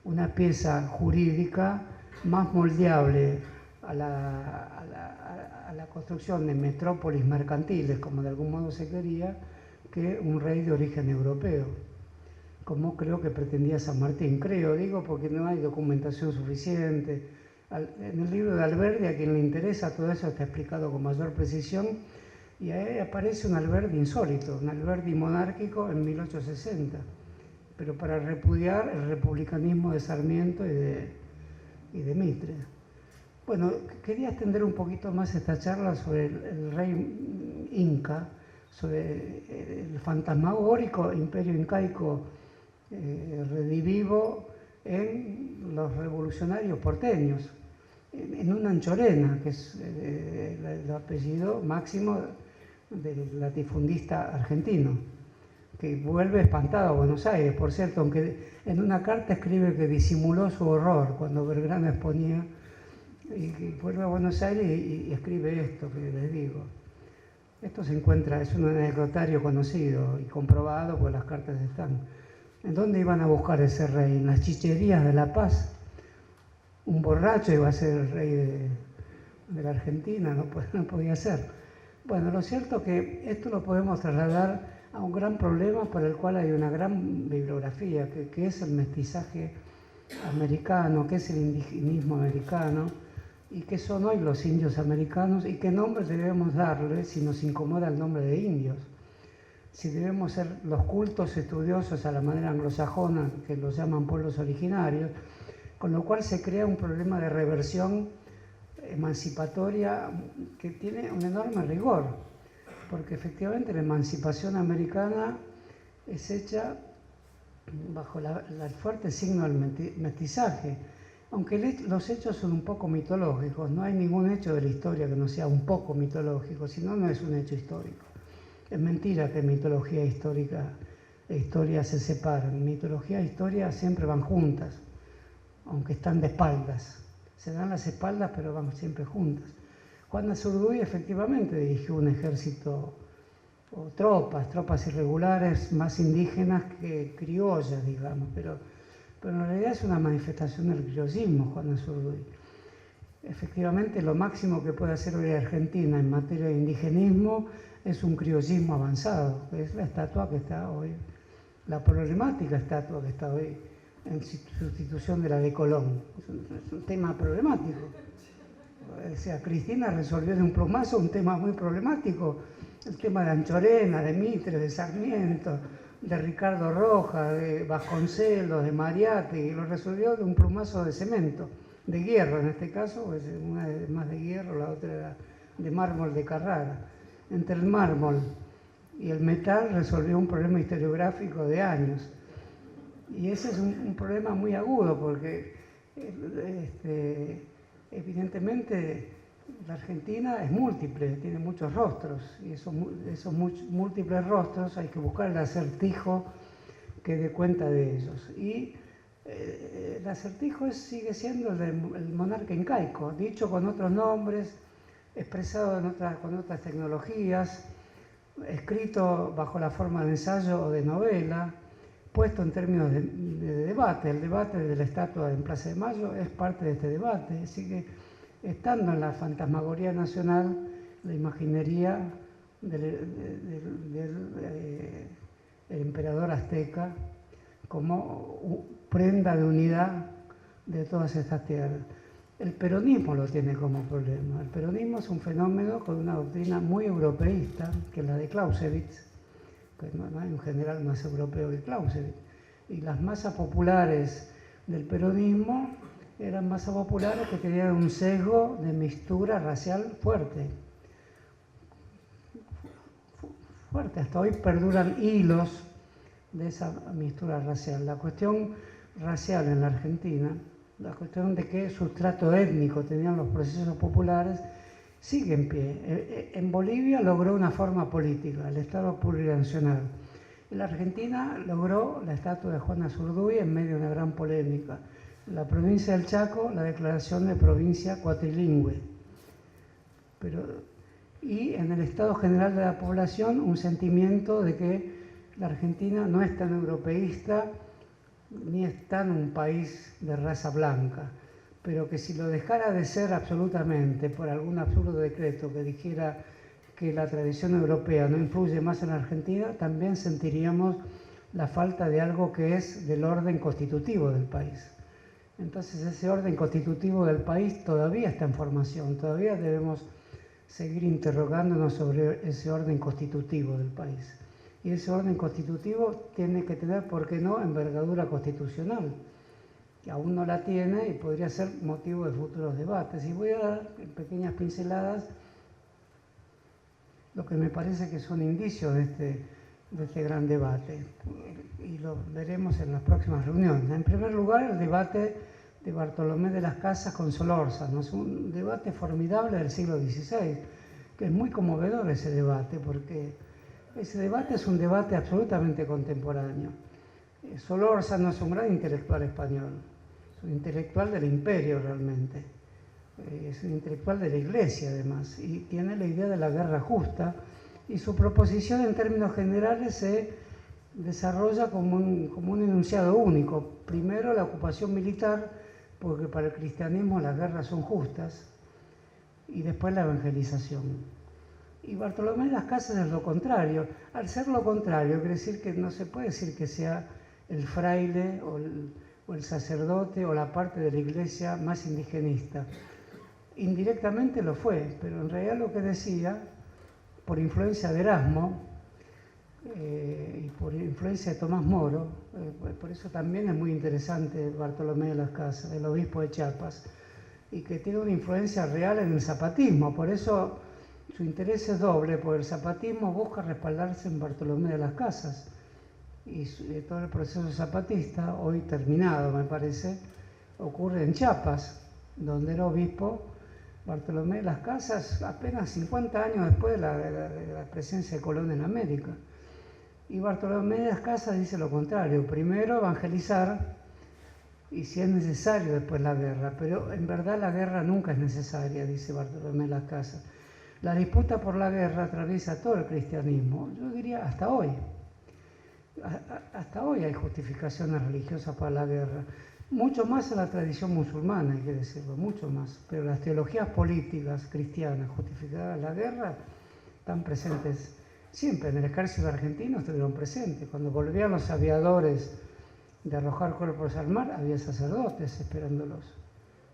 una pieza jurídica más moldeable a la construcción de metrópolis mercantiles, como de algún modo se quería, que un rey de origen europeo, como creo que pretendía San Martín. Creo, digo, porque no hay documentación suficiente. En el libro de Alberdi, a quien le interesa, todo eso está explicado con mayor precisión, y ahí aparece un Alberdi insólito, un Alberdi monárquico en 1860, pero para repudiar el republicanismo de Sarmiento y de Mitre. Bueno, quería extender un poquito más esta charla sobre el rey inca, sobre el fantasmagórico imperio incaico redivivo en los revolucionarios porteños, en una anchorena, que es el apellido máximo del latifundista argentino, que vuelve espantado a Buenos Aires, por cierto, aunque en una carta escribe que disimuló su horror cuando Belgrano exponía, y vuelve a Buenos Aires y escribe esto que les digo. Esto se encuentra, es un anecdotario conocido y comprobado, pues las cartas están. ¿En dónde iban a buscar ese rey? En las chicherías de La Paz. Un borracho iba a ser el rey de la Argentina, no podía ser. Bueno, lo cierto es que esto lo podemos trasladar a un gran problema para el cual hay una gran bibliografía, que es el mestizaje americano, que es el indigenismo americano, y qué son hoy los indios americanos, y qué nombre debemos darle si nos incomoda el nombre de indios. Si debemos ser los cultos estudiosos a la manera anglosajona, que los llaman pueblos originarios, con lo cual se crea un problema de reversión emancipatoria que tiene un enorme rigor, porque efectivamente la emancipación americana es hecha bajo el fuerte signo del mestizaje, aunque los hechos son un poco mitológicos. No hay ningún hecho de la historia que no sea un poco mitológico, si no, no es un hecho histórico. Es mentira que mitología histórica e historia se separan. Mitología e historia siempre van juntas, aunque están de espaldas. Se dan las espaldas, pero van siempre juntas. Juan de Azurduy efectivamente dirigió un ejército, o tropas irregulares, más indígenas que criollas, digamos, pero en realidad es una manifestación del criollismo, Juan de Azurduy. Efectivamente, lo máximo que puede hacer hoy Argentina en materia de indigenismo es un criollismo avanzado, que es la estatua que está hoy, la problemática estatua que está hoy en sustitución de la de Colón. Es un tema problemático. O sea, Cristina resolvió de un plumazo un tema muy problemático, el tema de Anchorena, de Mitre, de Sarmiento, de Ricardo Rojas, de Vasconcelos, de Mariátegui, y lo resolvió de un plumazo de cemento, de hierro en este caso, pues una es más de hierro, la otra era de mármol de Carrara. Entre el mármol y el metal resolvió un problema historiográfico de años. Y ese es un problema muy agudo, porque evidentemente la Argentina es múltiple, tiene muchos rostros, y esos múltiples rostros hay que buscar el acertijo que dé cuenta de ellos. Y el acertijo sigue siendo el monarca incaico, dicho con otros nombres, expresado con otras tecnologías, escrito bajo la forma de ensayo o de novela, puesto en términos de debate. El debate de la estatua en Plaza de Mayo es parte de este debate, así que estando en la fantasmagoría nacional, la imaginería del emperador azteca como prenda de unidad de todas estas tierras. El peronismo lo tiene como problema. El peronismo es un fenómeno con una doctrina muy europeísta, que es la de Clausewitz, que no hay un general más europeo que Clausewitz. Y las masas populares del peronismo eran masas populares que tenían un sesgo de mixtura racial fuerte. Hasta hoy perduran hilos de esa mixtura racial. La cuestión racial en la Argentina, la cuestión de qué sustrato étnico tenían los procesos populares, sigue en pie. En Bolivia logró una forma política, el Estado plurinacional. En la Argentina logró la estatua de Juana Zurduy en medio de una gran polémica. En la provincia del Chaco, la declaración de provincia cuatrilingüe. Y en el estado general de la población, un sentimiento de que la Argentina no es tan europeísta ni es tan un país de raza blanca, pero que si lo dejara de ser absolutamente por algún absurdo decreto que dijera que la tradición europea no influye más en la Argentina, también sentiríamos la falta de algo que es del orden constitutivo del país. Entonces ese orden constitutivo del país todavía está en formación, todavía debemos seguir interrogándonos sobre ese orden constitutivo del país. Y ese orden constitutivo tiene que tener, ¿por qué no?, envergadura constitucional, que aún no la tiene y podría ser motivo de futuros debates. Y voy a dar en pequeñas pinceladas lo que me parece que son indicios de este gran debate, y lo veremos en las próximas reuniones. En primer lugar, el debate de Bartolomé de las Casas con Solórzano. Es un debate formidable del siglo XVI, que es muy conmovedor ese debate, porque ese debate es un debate absolutamente contemporáneo. Solórzano es un gran intelectual español, es un intelectual del imperio realmente, es un intelectual de la Iglesia además, y tiene la idea de la guerra justa, y su proposición en términos generales se desarrolla como un enunciado único. Primero, la ocupación militar, porque para el cristianismo las guerras son justas, y después la evangelización. Y Bartolomé de las Casas es lo contrario. Al ser lo contrario, quiere decir que no se puede decir que sea el fraile o el sacerdote o la parte de la iglesia más indigenista. Indirectamente lo fue, pero en realidad lo que decía, por influencia de Erasmo y por influencia de Tomás Moro, por eso también es muy interesante Bartolomé de las Casas, el obispo de Chiapas, y que tiene una influencia real en el zapatismo. Por eso su interés es doble, porque el zapatismo busca respaldarse en Bartolomé de las Casas, y todo el proceso zapatista, hoy terminado me parece, ocurre en Chiapas, donde era obispo Bartolomé de las Casas apenas 50 años después de la presencia de Colón en América. Y Bartolomé de las Casas dice lo contrario: primero evangelizar y si es necesario después la guerra, pero en verdad la guerra nunca es necesaria, dice Bartolomé de las Casas. La disputa por la guerra atraviesa todo el cristianismo, yo diría hasta hoy. Hasta hoy hay justificaciones religiosas para la guerra, mucho más en la tradición musulmana, hay que decirlo, mucho más, pero las teologías políticas cristianas justificadas en la guerra están presentes siempre. En el ejército argentino estuvieron presentes. Cuando volvían los aviadores de arrojar cuerpos al mar, había sacerdotes esperándolos.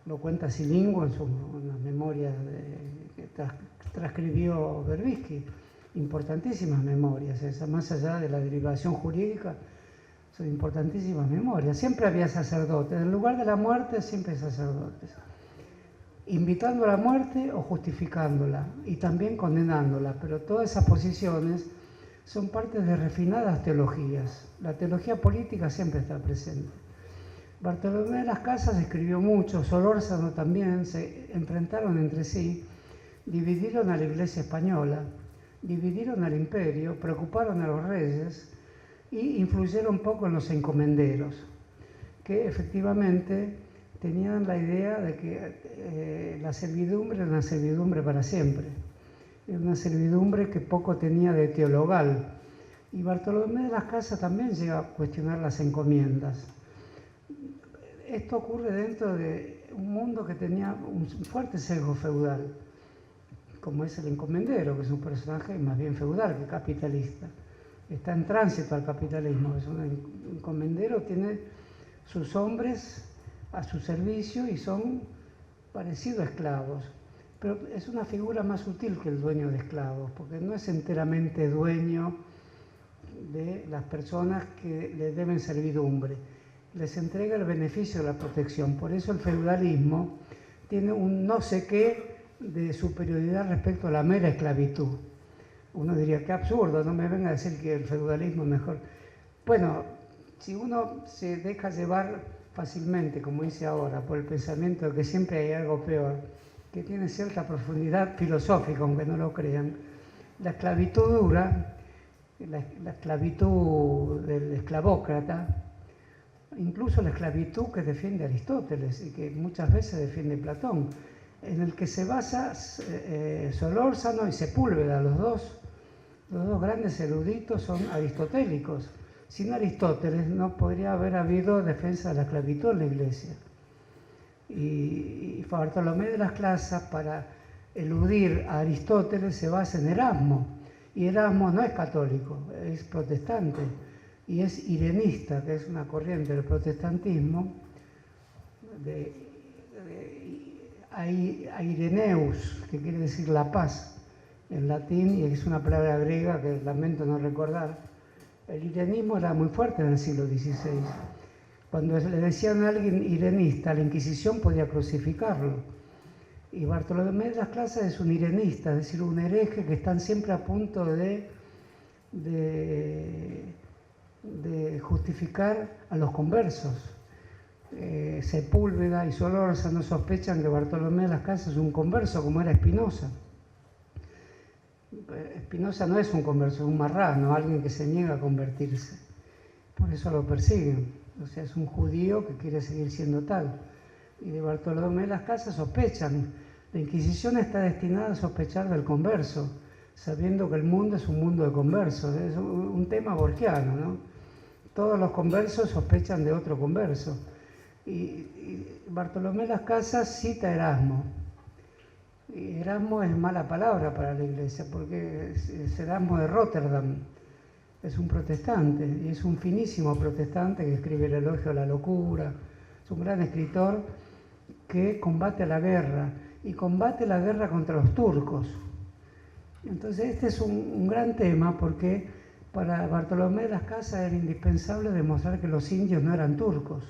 Lo cuenta Silingo en las memorias que transcribió Berbisky. Importantísimas memorias, esas, más allá de la derivación jurídica, son importantísimas memorias. Siempre había sacerdotes, en lugar de la muerte siempre hay sacerdotes, invitando a la muerte o justificándola, y también condenándola, pero todas esas posiciones son parte de refinadas teologías. La teología política siempre está presente. Bartolomé de las Casas escribió mucho, Solórzano también, se enfrentaron entre sí, dividieron a la Iglesia española, dividieron al imperio, preocuparon a los reyes y influyeron poco en los encomenderos, que efectivamente tenían la idea de que la servidumbre era una servidumbre para siempre, era una servidumbre que poco tenía de teologal. Y Bartolomé de las Casas también llega a cuestionar las encomiendas. Esto ocurre dentro de un mundo que tenía un fuerte sesgo feudal, como es el encomendero, que es un personaje más bien feudal que capitalista. Está en tránsito al capitalismo. Es un encomendero, tiene sus hombres a su servicio y son parecidos a esclavos. Pero es una figura más sutil que el dueño de esclavos, porque no es enteramente dueño de las personas que le deben servidumbre. Les entrega el beneficio de la protección. Por eso el feudalismo tiene un no sé qué de superioridad respecto a la mera esclavitud. Uno diría, qué absurdo, no me venga a decir que el feudalismo es mejor. Bueno, si uno se deja llevar fácilmente, como dice ahora, por el pensamiento de que siempre hay algo peor, que tiene cierta profundidad filosófica, aunque no lo crean, la esclavitud dura, la esclavitud del esclavócrata, incluso la esclavitud que defiende Aristóteles y que muchas veces defiende Platón, en el que se basa Solórzano y Sepúlveda, los dos grandes eruditos son aristotélicos. Sin Aristóteles no podría haber habido defensa de la esclavitud en la Iglesia. Y Bartolomé de las Casas, para eludir a Aristóteles, se basa en Erasmo. Y Erasmo no es católico, es protestante y es irenista, que es una corriente del protestantismo, Ireneus, que quiere decir la paz en latín, y es una palabra griega que lamento no recordar. El irenismo era muy fuerte en el siglo XVI. Cuando le decían a alguien irenista, la Inquisición podía crucificarlo. Y Bartolomé de las Casas es un irenista, es decir, un hereje que están siempre a punto de justificar a los conversos. Sepúlveda y Solórzano sospechan que Bartolomé de las Casas es un converso, como era Spinoza. Spinoza no es un converso, es un marrano, alguien que se niega a convertirse. Por eso lo persiguen. O sea, es un judío que quiere seguir siendo tal. Y de Bartolomé de las Casas sospechan. La Inquisición está destinada a sospechar del converso, sabiendo que el mundo es un mundo de conversos. Es un tema borgiano, ¿no? Todos los conversos sospechan de otro converso. Y Bartolomé de las Casas cita a Erasmo. Y Erasmo es mala palabra para la Iglesia, porque es Erasmo de Rotterdam. Es un protestante, y es un finísimo protestante que escribe el Elogio a la Locura. Es un gran escritor que combate la guerra, y combate la guerra contra los turcos. Entonces este es un gran tema, porque para Bartolomé de las Casas era indispensable demostrar que los indios no eran turcos.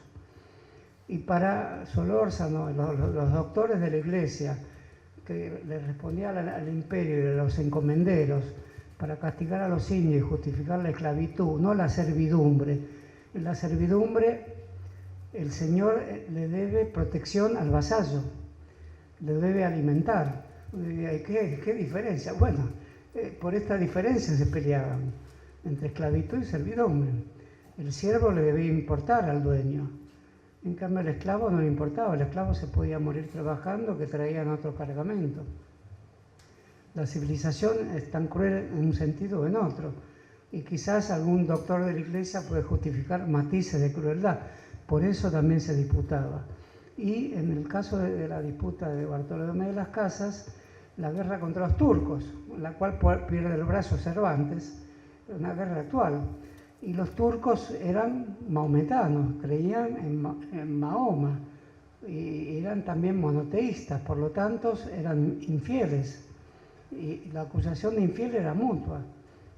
Y para Solórzano, los doctores de la Iglesia, que le respondían al imperio y a los encomenderos, para castigar a los indios y justificar la esclavitud, no la servidumbre. En la servidumbre el señor le debe protección al vasallo, le debe alimentar. ¿Qué diferencia? Bueno, por esta diferencia se peleaban entre esclavitud y servidumbre. El siervo le debía importar al dueño. En cambio, el esclavo no le importaba. El esclavo se podía morir trabajando, que traían otro cargamento. La civilización es tan cruel en un sentido o en otro. Y quizás algún doctor de la Iglesia puede justificar matices de crueldad. Por eso también se disputaba. Y en el caso de la disputa de Bartolomé de las Casas, la guerra contra los turcos, en la cual pierde el brazo Cervantes, una guerra actual. Y los turcos eran mahometanos, creían en Mahoma, y eran también monoteístas, por lo tanto eran infieles. Y la acusación de infiel era mutua,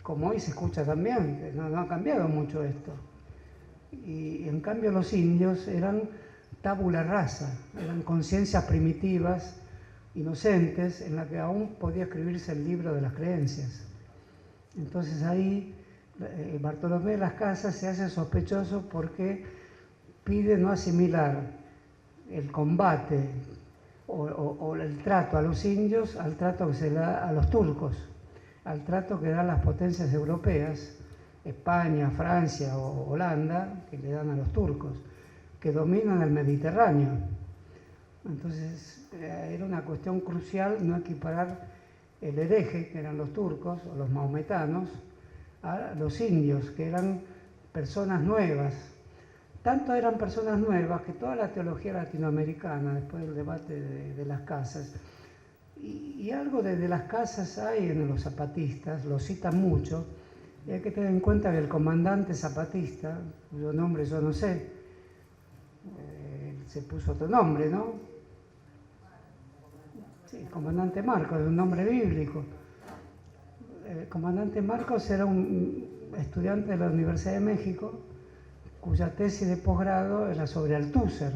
como hoy se escucha también, que no ha cambiado mucho esto. Y en cambio los indios eran tabula rasa, eran conciencias primitivas, inocentes, en la que aún podía escribirse el libro de las creencias. Entonces ahí Bartolomé de las Casas se hace sospechoso porque pide no asimilar el combate o el trato a los indios al trato que se da a los turcos, al trato que dan las potencias europeas, España, Francia o Holanda, que le dan a los turcos, que dominan el Mediterráneo. Entonces era una cuestión crucial no equiparar el hereje, que eran los turcos o los maometanos, a los indios, que eran personas nuevas. Tanto eran personas nuevas que toda la teología latinoamericana, después del debate de las casas, y algo de las casas hay en los zapatistas, lo citan mucho, y hay que tener en cuenta que el comandante zapatista, cuyo nombre yo no sé, se puso otro nombre, ¿no? Sí, el comandante Marcos, es un nombre bíblico. El comandante Marcos era un estudiante de la Universidad de México, cuya tesis de posgrado era sobre Althusser.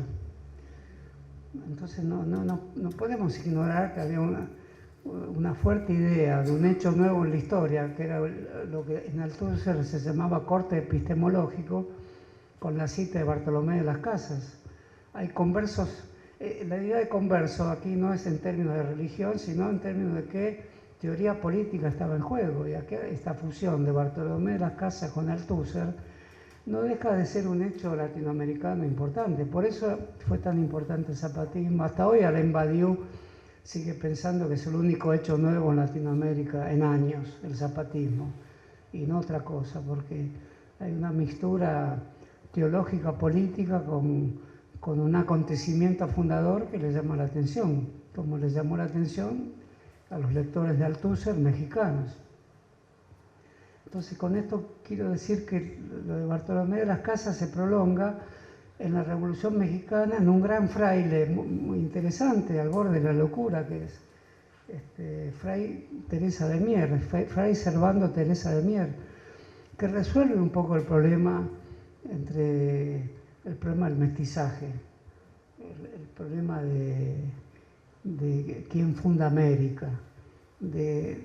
Entonces no podemos ignorar que había una fuerte idea de un hecho nuevo en la historia, que era lo que en Althusser se llamaba corte epistemológico, con la cita de Bartolomé de las Casas. Hay conversos, la idea de converso aquí no es en términos de religión, sino en términos de qué teoría política estaba en juego, y aquí esta fusión de Bartolomé de las Casas con Althusser no deja de ser un hecho latinoamericano importante. Por eso fue tan importante el zapatismo. Hasta hoy Alain Badiou sigue pensando que es el único hecho nuevo en Latinoamérica en años, el zapatismo, y no otra cosa, porque hay una mixtura teológica, política, con un acontecimiento fundador que le llama la atención, como le llamó la atención a los lectores de Althusser mexicanos. Entonces, con esto quiero decir que lo de Bartolomé de las Casas se prolonga en la Revolución Mexicana en un gran fraile muy interesante, al borde de la locura, que es Fray Teresa de Mier, Fray Servando Teresa de Mier, que resuelve un poco el problema el problema del mestizaje, el problema de quién funda América, de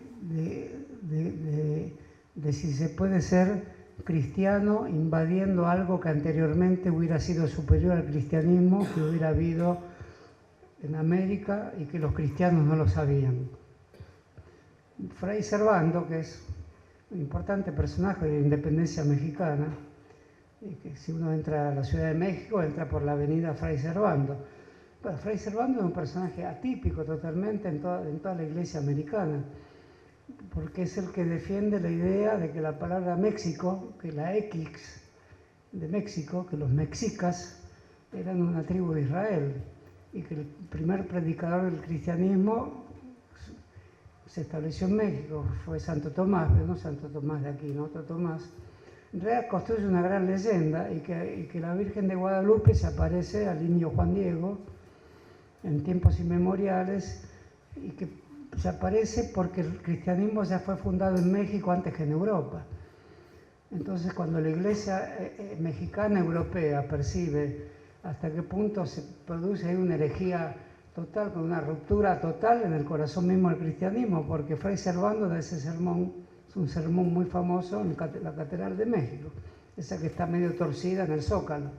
si se puede ser cristiano invadiendo algo que anteriormente hubiera sido superior al cristianismo que hubiera habido en América y que los cristianos no lo sabían. Fray Servando, que es un importante personaje de la independencia mexicana, y que si uno entra a la Ciudad de México, entra por la avenida Fray Servando. Bueno, Fray Servando es un personaje atípico totalmente en toda la iglesia americana, porque es el que defiende la idea de que la palabra México, que la X de México, que los mexicas eran una tribu de Israel, y que el primer predicador del cristianismo se estableció en México, fue Santo Tomás, pero no Santo Tomás de aquí, no otro Tomás. En realidad construye una gran leyenda y que la Virgen de Guadalupe se aparece al niño Juan Diego en tiempos inmemoriales, y que se aparece porque el cristianismo ya fue fundado en México antes que en Europa. Entonces, cuando la iglesia mexicana europea percibe hasta qué punto se produce ahí una herejía total, con una ruptura total en el corazón mismo del cristianismo, porque Fray Servando da ese sermón, es un sermón muy famoso en la Catedral de México, esa que está medio torcida en el Zócalo,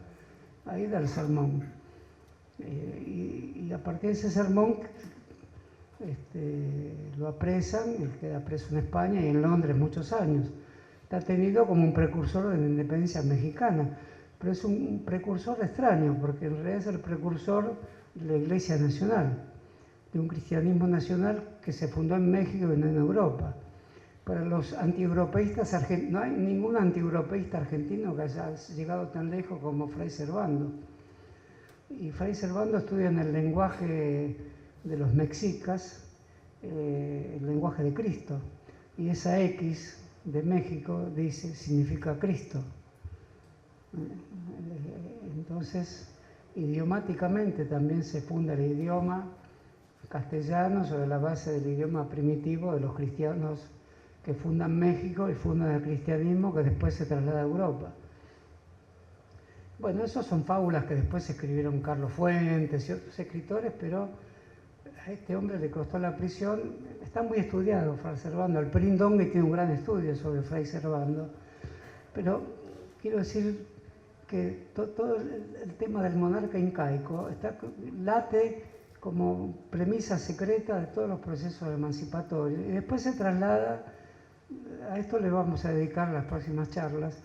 ahí da el sermón. Y a partir de ese sermón lo apresan, él queda preso en España y en Londres muchos años. Está tenido como un precursor de la independencia mexicana, pero es un precursor extraño, porque en realidad es el precursor de la Iglesia Nacional, de un cristianismo nacional que se fundó en México y no en Europa. Para los antieuropeístas argentinos, no hay ningún antieuropeísta argentino que haya llegado tan lejos como Fray Servando. Y Fray Servando estudia en el lenguaje de los mexicas, el lenguaje de Cristo, y esa X de México dice, significa Cristo. Entonces, idiomáticamente también se funda el idioma castellano sobre la base del idioma primitivo de los cristianos que fundan México y fundan el cristianismo que después se traslada a Europa. Bueno, esas son fábulas que después escribieron Carlos Fuentes y otros escritores, pero a este hombre le costó la prisión. Está muy estudiado Fray Servando. El Perindongue tiene un gran estudio sobre Fray Servando. Pero quiero decir que todo el tema del monarca incaico late como premisa secreta de todos los procesos emancipatorios. Y después se traslada, a esto le vamos a dedicar las próximas charlas,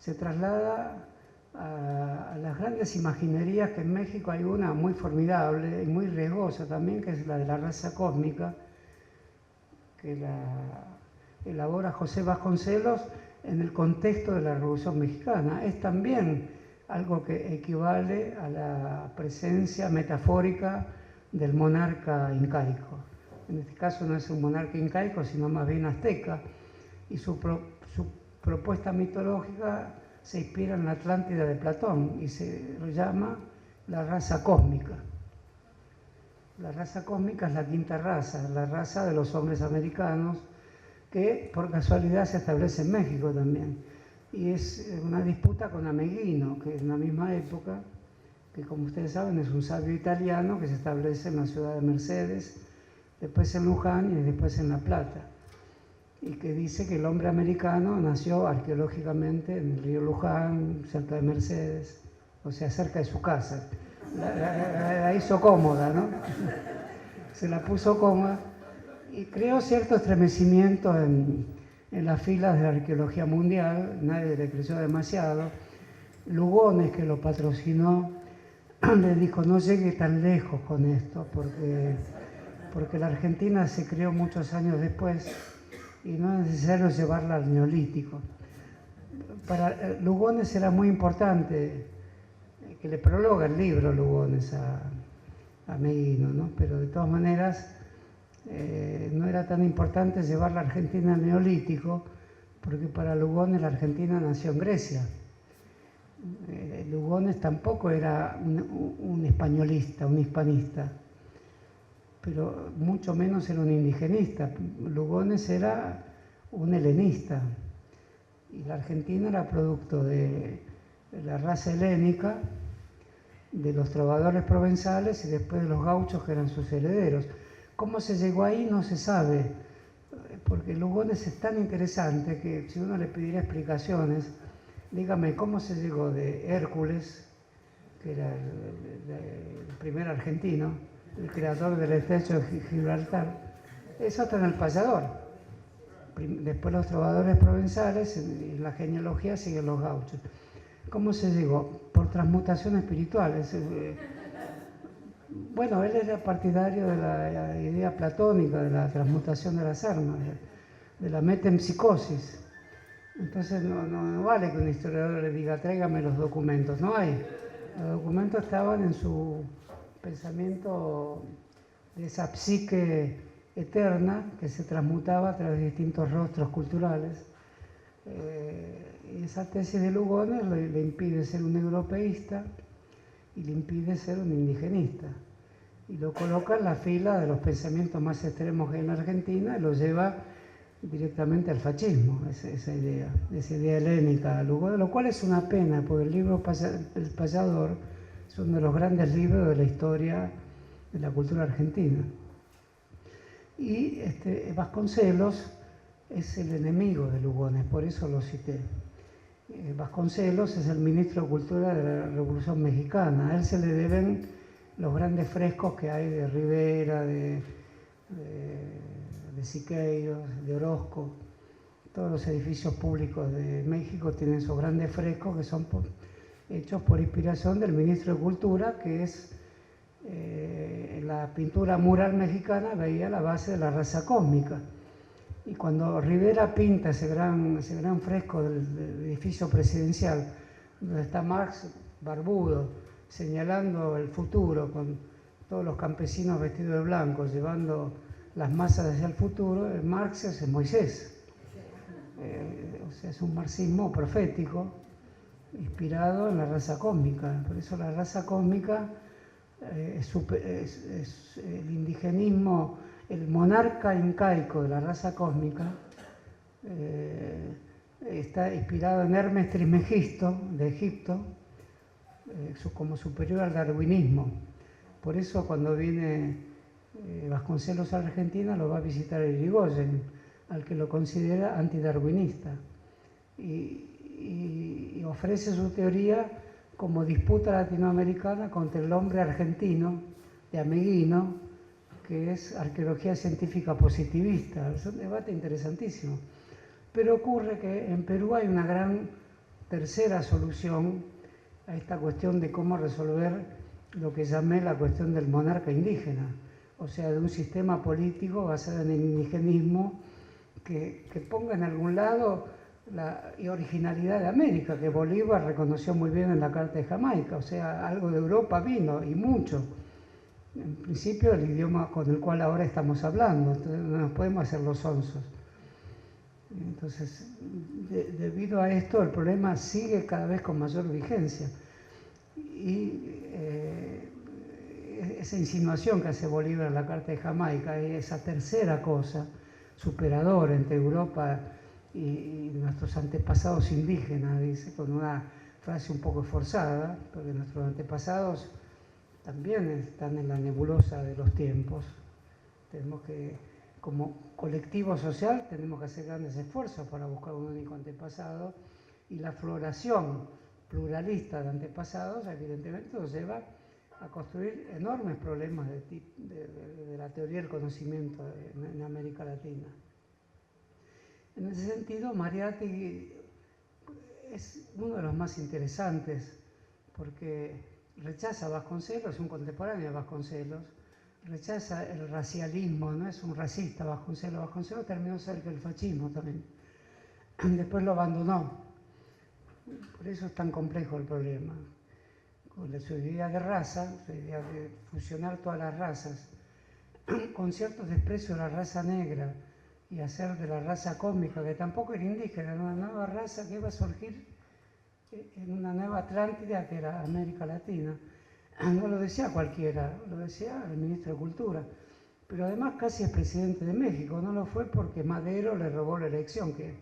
se traslada a las grandes imaginerías, que en México hay una muy formidable y muy riesgosa también, que es la de la raza cósmica, que la elabora José Vasconcelos en el contexto de la Revolución Mexicana. Es también algo que equivale a la presencia metafórica del monarca incaico. En este caso no es un monarca incaico, sino más bien azteca, y su propuesta mitológica se inspira en la Atlántida de Platón y se lo llama la raza cósmica. La raza cósmica es la quinta raza, la raza de los hombres americanos, que por casualidad se establece en México también. Y es una disputa con Ameghino, que en la misma época, que como ustedes saben es un sabio italiano que se establece en la ciudad de Mercedes, después en Luján y después en La Plata, y que dice que el hombre americano nació arqueológicamente en el río Luján, cerca de Mercedes, o sea, cerca de su casa. La hizo cómoda, ¿no? Se la puso cómoda y creó cierto estremecimiento en las filas de la arqueología mundial. Nadie le creció demasiado. Lugones, que lo patrocinó, le dijo: no llegue tan lejos con esto, porque la Argentina se creó muchos años después y no es necesario llevarla al Neolítico. Para Lugones era muy importante, que le prologa el libro Lugones a Meguino, ¿no? Pero de todas maneras no era tan importante llevar la Argentina al Neolítico, porque para Lugones la Argentina nació en Grecia. Lugones tampoco era un españolista, un hispanista, pero mucho menos era un indigenista. Lugones era un helenista, y la Argentina era producto de la raza helénica, de los trovadores provenzales y después de los gauchos, que eran sus herederos. ¿Cómo se llegó ahí? No se sabe, porque Lugones es tan interesante que si uno le pidiera explicaciones, dígame cómo se llegó de Hércules, que era el primer argentino, el creador del estrecho de Gibraltar. Eso está en el Payador. Después los trovadores provenzales, y la genealogía siguen los gauchos. ¿Cómo se llegó? Por transmutación espiritual. Bueno, él era partidario de la idea platónica de la transmutación de las almas, de la metempsicosis. Entonces no vale que un historiador le diga: tráigame los documentos. No hay. Los documentos estaban en su pensamiento de esa psique eterna que se transmutaba a través de distintos rostros culturales. Y esa tesis de Lugones le impide ser un europeísta y le impide ser un indigenista. Y lo coloca en la fila de los pensamientos más extremos que hay en Argentina y lo lleva directamente al fascismo, esa idea helénica, Lugones, lo cual es una pena, porque el libro El Payador es uno de los grandes libros de la historia de la cultura argentina. Y Vasconcelos es el enemigo de Lugones, por eso lo cité. Vasconcelos es el ministro de Cultura de la Revolución Mexicana. A él se le deben los grandes frescos que hay de Rivera, de Siqueiros, de Orozco. Todos los edificios públicos de México tienen esos grandes frescos que son hechos por inspiración del ministro de Cultura, que es la pintura mural mexicana, veía la base de la raza cósmica. Y cuando Rivera pinta ese gran fresco del edificio presidencial, donde está Marx barbudo, señalando el futuro, con todos los campesinos vestidos de blanco, llevando las masas hacia el futuro, Marx es Moisés. O sea, es un marxismo profético, inspirado en la raza cósmica. Por eso la raza cósmica es el indigenismo. El monarca incaico de la raza cósmica está inspirado en Hermes Trismegisto de Egipto, como superior al darwinismo. Por eso cuando viene Vasconcelos a Argentina lo va a visitar Irigoyen, al que lo considera antidarwinista, y ofrece su teoría como disputa latinoamericana contra el hombre argentino de Ameguino, que es arqueología científica positivista. Es un debate interesantísimo. Pero ocurre que en Perú hay una gran tercera solución a esta cuestión de cómo resolver lo que llamé la cuestión del monarca indígena, o sea, de un sistema político basado en el indigenismo que ponga en algún lado la originalidad de América, que Bolívar reconoció muy bien en la Carta de Jamaica, o sea, algo de Europa vino y mucho. En principio el idioma con el cual ahora estamos hablando, entonces no nos podemos hacer los sonsos. Entonces, debido a esto, el problema sigue cada vez con mayor vigencia. Y esa insinuación que hace Bolívar en la Carta de Jamaica, esa tercera cosa superadora entre Europa y nuestros antepasados indígenas, dice, con una frase un poco forzada, porque nuestros antepasados también están en la nebulosa de los tiempos. Tenemos que, como colectivo social, tenemos que hacer grandes esfuerzos para buscar un único antepasado, y la floración pluralista de antepasados evidentemente nos lleva a construir enormes problemas de la teoría del conocimiento en América Latina. En ese sentido, Mariátegui es uno de los más interesantes porque rechaza a Vasconcelos, es un contemporáneo de Vasconcelos, rechaza el racialismo, no es un racista Vasconcelos. Vasconcelos terminó cerca del fascismo también, después lo abandonó. Por eso es tan complejo el problema. Con su idea de raza, su idea de fusionar todas las razas, con cierto desprecio de la raza negra y hacer de la raza cósmica, que tampoco era indígena, era una nueva raza que iba a surgir en una nueva Atlántida que era América Latina. No lo decía cualquiera, lo decía el ministro de Cultura, pero además casi es presidente de México. No lo fue porque Madero le robó la elección, que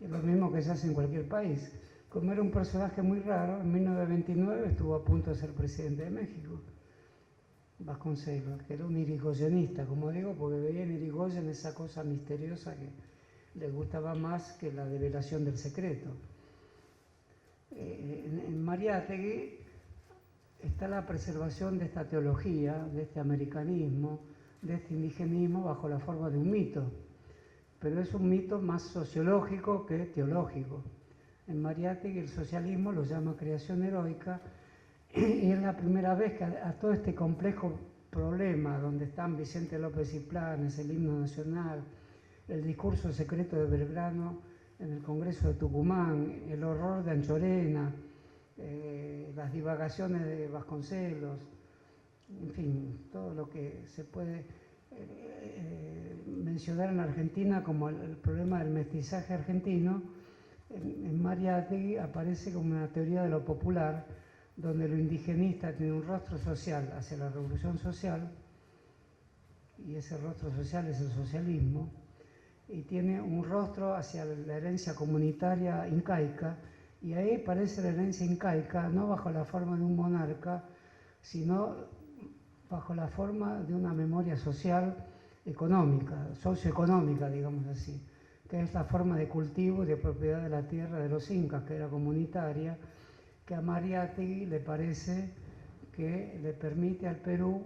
es lo mismo que se hace en cualquier país. Como era un personaje muy raro, en 1929 estuvo a punto de ser presidente de México, Vasconcelos, que era un irigoyenista, como digo, porque veía en Irigoyen esa cosa misteriosa que le gustaba más que la develación del secreto. En Mariátegui está la preservación de esta teología, de este americanismo, de este indigenismo bajo la forma de un mito, pero es un mito más sociológico que teológico. En Mariátegui el socialismo lo llama creación heroica, y es la primera vez que a todo este complejo problema, donde están Vicente López y Planes, el himno nacional, el discurso secreto de Belgrano en el Congreso de Tucumán, el horror de Anchorena, las divagaciones de Vasconcelos, en fin, todo lo que se puede mencionar en Argentina como el problema del mestizaje argentino. En Mariátegui aparece como una teoría de lo popular, donde lo indigenista tiene un rostro social hacia la revolución social, y ese rostro social es el socialismo, y tiene un rostro hacia la herencia comunitaria incaica, y ahí parece la herencia incaica no bajo la forma de un monarca, sino bajo la forma de una memoria social económica, socioeconómica, digamos así, que es la forma de cultivo y de propiedad de la tierra de los incas, que era comunitaria, que a Mariátegui le parece que le permite al Perú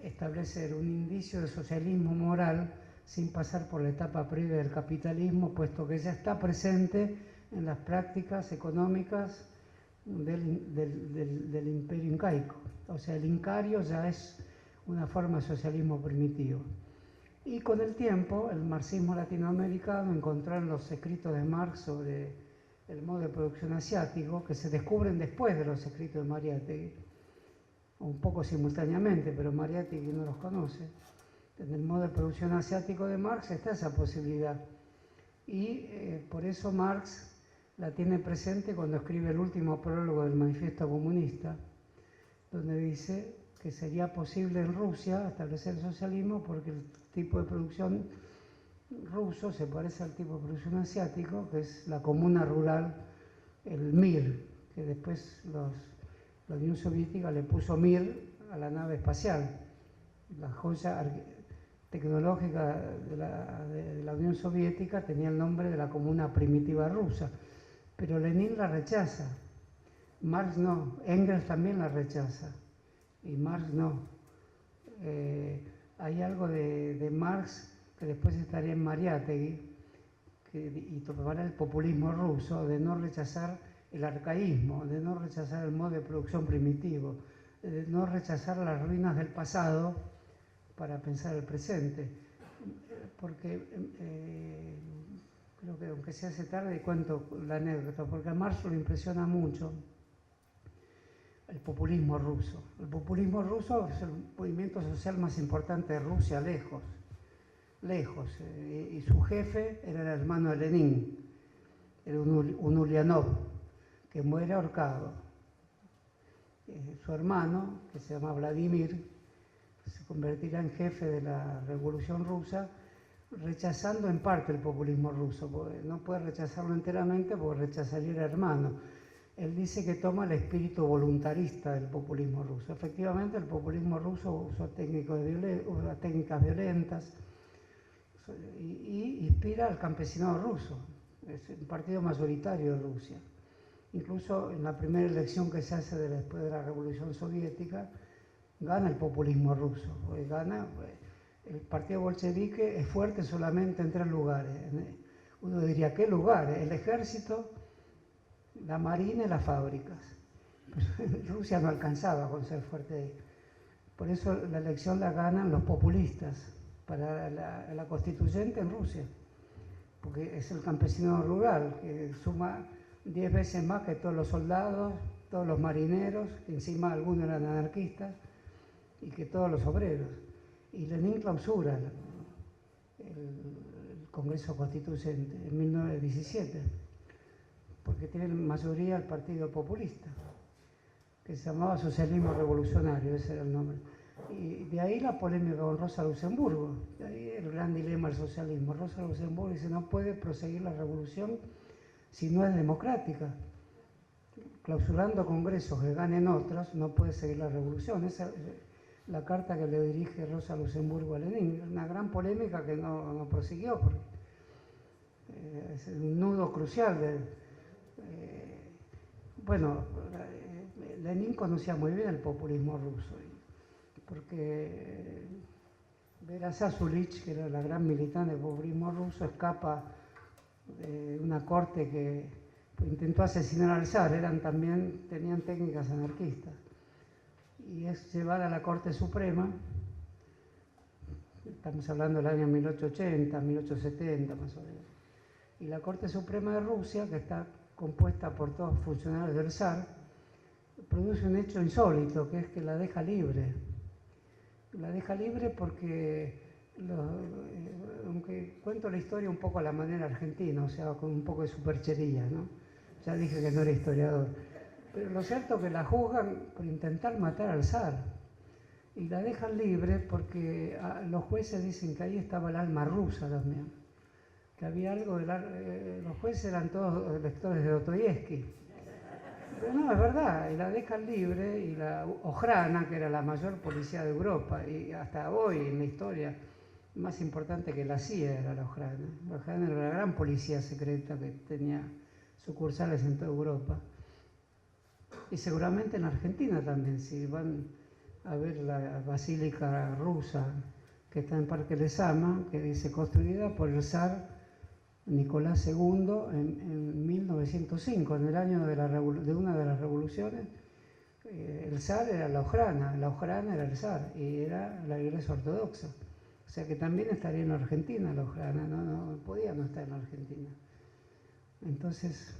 establecer un indicio de socialismo moral sin pasar por la etapa previa del capitalismo, puesto que ya está presente en las prácticas económicas del imperio incaico. O sea, el incario ya es una forma de socialismo primitivo. Y con el tiempo, el marxismo latinoamericano encontró en los escritos de Marx sobre el modo de producción asiático, que se descubren después de los escritos de Mariátegui, un poco simultáneamente, pero Mariátegui no los conoce. En el modo de producción asiático de Marx está esa posibilidad. Y por eso Marx la tiene presente cuando escribe el último prólogo del Manifiesto Comunista, donde dice que sería posible en Rusia establecer el socialismo porque el tipo de producción ruso se parece al tipo de producción asiático, que es la comuna rural, el Mir, que después la Unión Soviética le puso Mir a la nave espacial. La joya tecnológica de la Unión Soviética tenía el nombre de la comuna primitiva rusa, pero Lenin la rechaza, Marx no, Engels también la rechaza, y Marx no. hay algo de Marx que después estaría en Mariátegui, y tomará el populismo ruso, de no rechazar el arcaísmo, de no rechazar el modo de producción primitivo, de no rechazar las ruinas del pasado para pensar el presente. Porque creo que aunque se hace tarde cuento la anécdota, porque a Marx lo impresiona mucho el populismo ruso. El populismo ruso es el movimiento social más importante de Rusia, lejos. Y su jefe era el hermano de Lenin, era un Ulyanov, que muere ahorcado. Su hermano, que se llama Vladimir, se convertirá en jefe de la Revolución Rusa, rechazando en parte el populismo ruso, porque no puede rechazarlo enteramente porque rechazaría al hermano. Él dice que toma el espíritu voluntarista del populismo ruso. Efectivamente, el populismo ruso usó técnicas violentas y inspira al campesinado ruso. Es un partido mayoritario de Rusia. Incluso en la primera elección que se hace después de la Revolución Soviética, gana el populismo ruso. El partido bolchevique es fuerte solamente en 3 lugares. Uno diría, ¿qué lugares? El ejército, la marina y las fábricas. Pero Rusia no alcanzaba con ser fuerte ahí. Por eso la elección la ganan los populistas para la constituyente en Rusia, porque es el campesinado rural que suma 10 veces más que todos los soldados, todos los marineros, que encima algunos eran anarquistas, y que todos los obreros. Y Lenin clausura el Congreso Constituyente en 1917, porque tiene mayoría el Partido Populista, que se llamaba Socialismo Revolucionario, ese era el nombre. Y de ahí la polémica con Rosa Luxemburgo, de ahí el gran dilema del socialismo. Rosa Luxemburgo dice, no puede proseguir la revolución si no es democrática. Clausurando congresos que ganen otros, no puede seguir la revolución. Esa es la carta que le dirige Rosa Luxemburgo a Lenin. Una gran polémica que no prosiguió, porque es un nudo crucial. Lenin conocía muy bien el populismo ruso, porque Vera Zasulich, que era la gran militante del populismo ruso, escapa de una corte que intentó asesinar al zar, tenían técnicas anarquistas, y es llevada a la Corte Suprema. Estamos hablando del año 1880, 1870 más o menos, y la Corte Suprema de Rusia, que está compuesta por todos funcionarios del zar, produce un hecho insólito, que es que la deja libre. La deja libre porque, aunque cuento la historia un poco a la manera argentina, o sea, con un poco de superchería, ¿no? Ya dije que no era historiador. Pero lo cierto es que la juzgan por intentar matar al zar. Y la dejan libre porque los jueces dicen que ahí estaba el alma rusa también. Que había algo los jueces eran todos lectores de Dostoyevsky. Pero no, es verdad, y la dejan libre, y la Ojrana, que era la mayor policía de Europa, y hasta hoy en la historia, más importante que la CIA era la Ojrana. La Ojrana era la gran policía secreta que tenía sucursales en toda Europa. Y seguramente en Argentina también, si van a ver la basílica rusa que está en Parque Lezama, que dice construida por el zar Nicolás II en 1905, en el año de una de las revoluciones. El zar era la Ojrana era el zar, y era la Iglesia Ortodoxa. O sea que también estaría en Argentina la Ojrana, no podía no estar en Argentina. Entonces,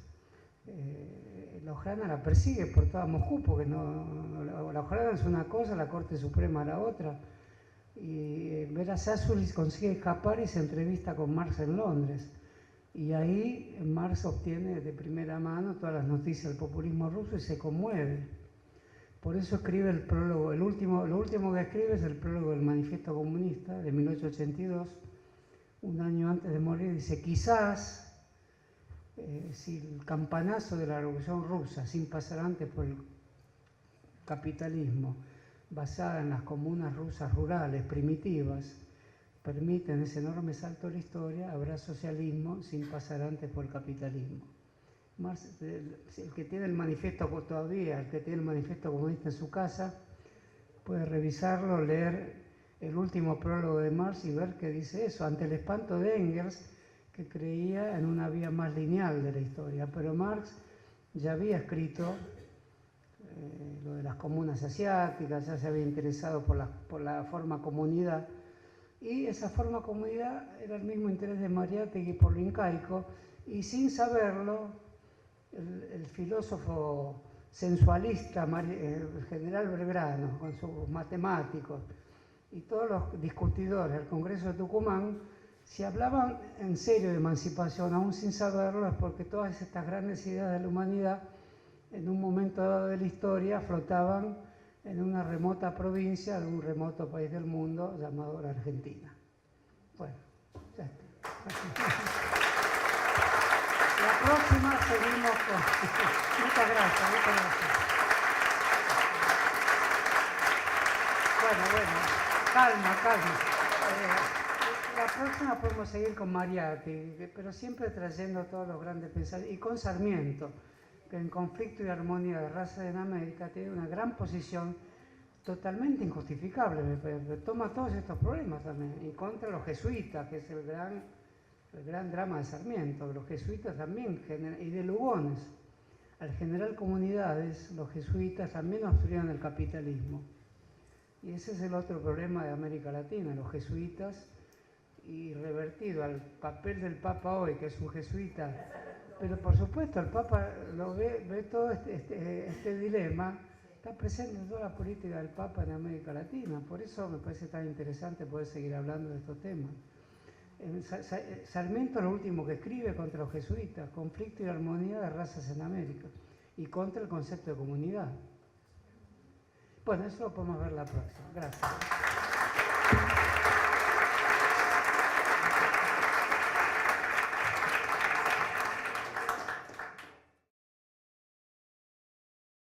la Ojrana la persigue por toda Moscú, porque la Ojrana es una cosa, la Corte Suprema la otra. Y Vera Zasulich consigue escapar y se entrevista con Marx en Londres. Y ahí Marx obtiene de primera mano todas las noticias del populismo ruso y se conmueve. Por eso escribe el prólogo, lo último que escribe es el prólogo del Manifiesto Comunista de 1882, un año antes de morir. Dice, quizás si el campanazo de la Revolución Rusa, sin pasar antes por el capitalismo, basada en las comunas rusas rurales, primitivas, permiten ese enorme salto de la historia, habrá socialismo sin pasar antes por el capitalismo. Marx, el que tiene el manifiesto todavía, el que tiene el Manifiesto Comunista en su casa, puede revisarlo, leer el último prólogo de Marx y ver que dice eso, ante el espanto de Engels, que creía en una vía más lineal de la historia. Pero Marx ya había escrito lo de las comunas asiáticas, ya se había interesado por la forma comunidad, y esa forma comunidad era el mismo interés de Mariátegui por lo incaico, y sin saberlo, el filósofo sensualista, el general Belgrano, con sus matemáticos, y todos los discutidores del Congreso de Tucumán, si hablaban en serio de emancipación, aún sin saberlo, es porque todas estas grandes ideas de la humanidad, en un momento dado de la historia, flotaban en una remota provincia de un remoto país del mundo llamado la Argentina. Bueno, ya está. La próxima seguimos con... Muchas gracias, muchas gracias. Bueno, calma. La próxima podemos seguir con Mariátegui, pero siempre trayendo todos los grandes pensadores, y con Sarmiento, que en Conflicto y Armonía de Razas en América tiene una gran posición totalmente injustificable, toma todos estos problemas también, y contra los jesuitas, que es el gran drama de Sarmiento. Los jesuitas también, y de Lugones, al generar comunidades, los jesuitas también obstruyeron el capitalismo. Y ese es el otro problema de América Latina, los jesuitas, y revertido al papel del Papa hoy, que es un jesuita. Pero por supuesto el Papa lo ve todo este dilema, está presente en toda la política del Papa en América Latina. Por eso me parece tan interesante poder seguir hablando de estos temas. Sarmiento lo último que escribe contra los jesuitas, Conflicto y Armonía de Razas en América, y contra el concepto de comunidad. Bueno, eso lo podemos ver la próxima. Gracias.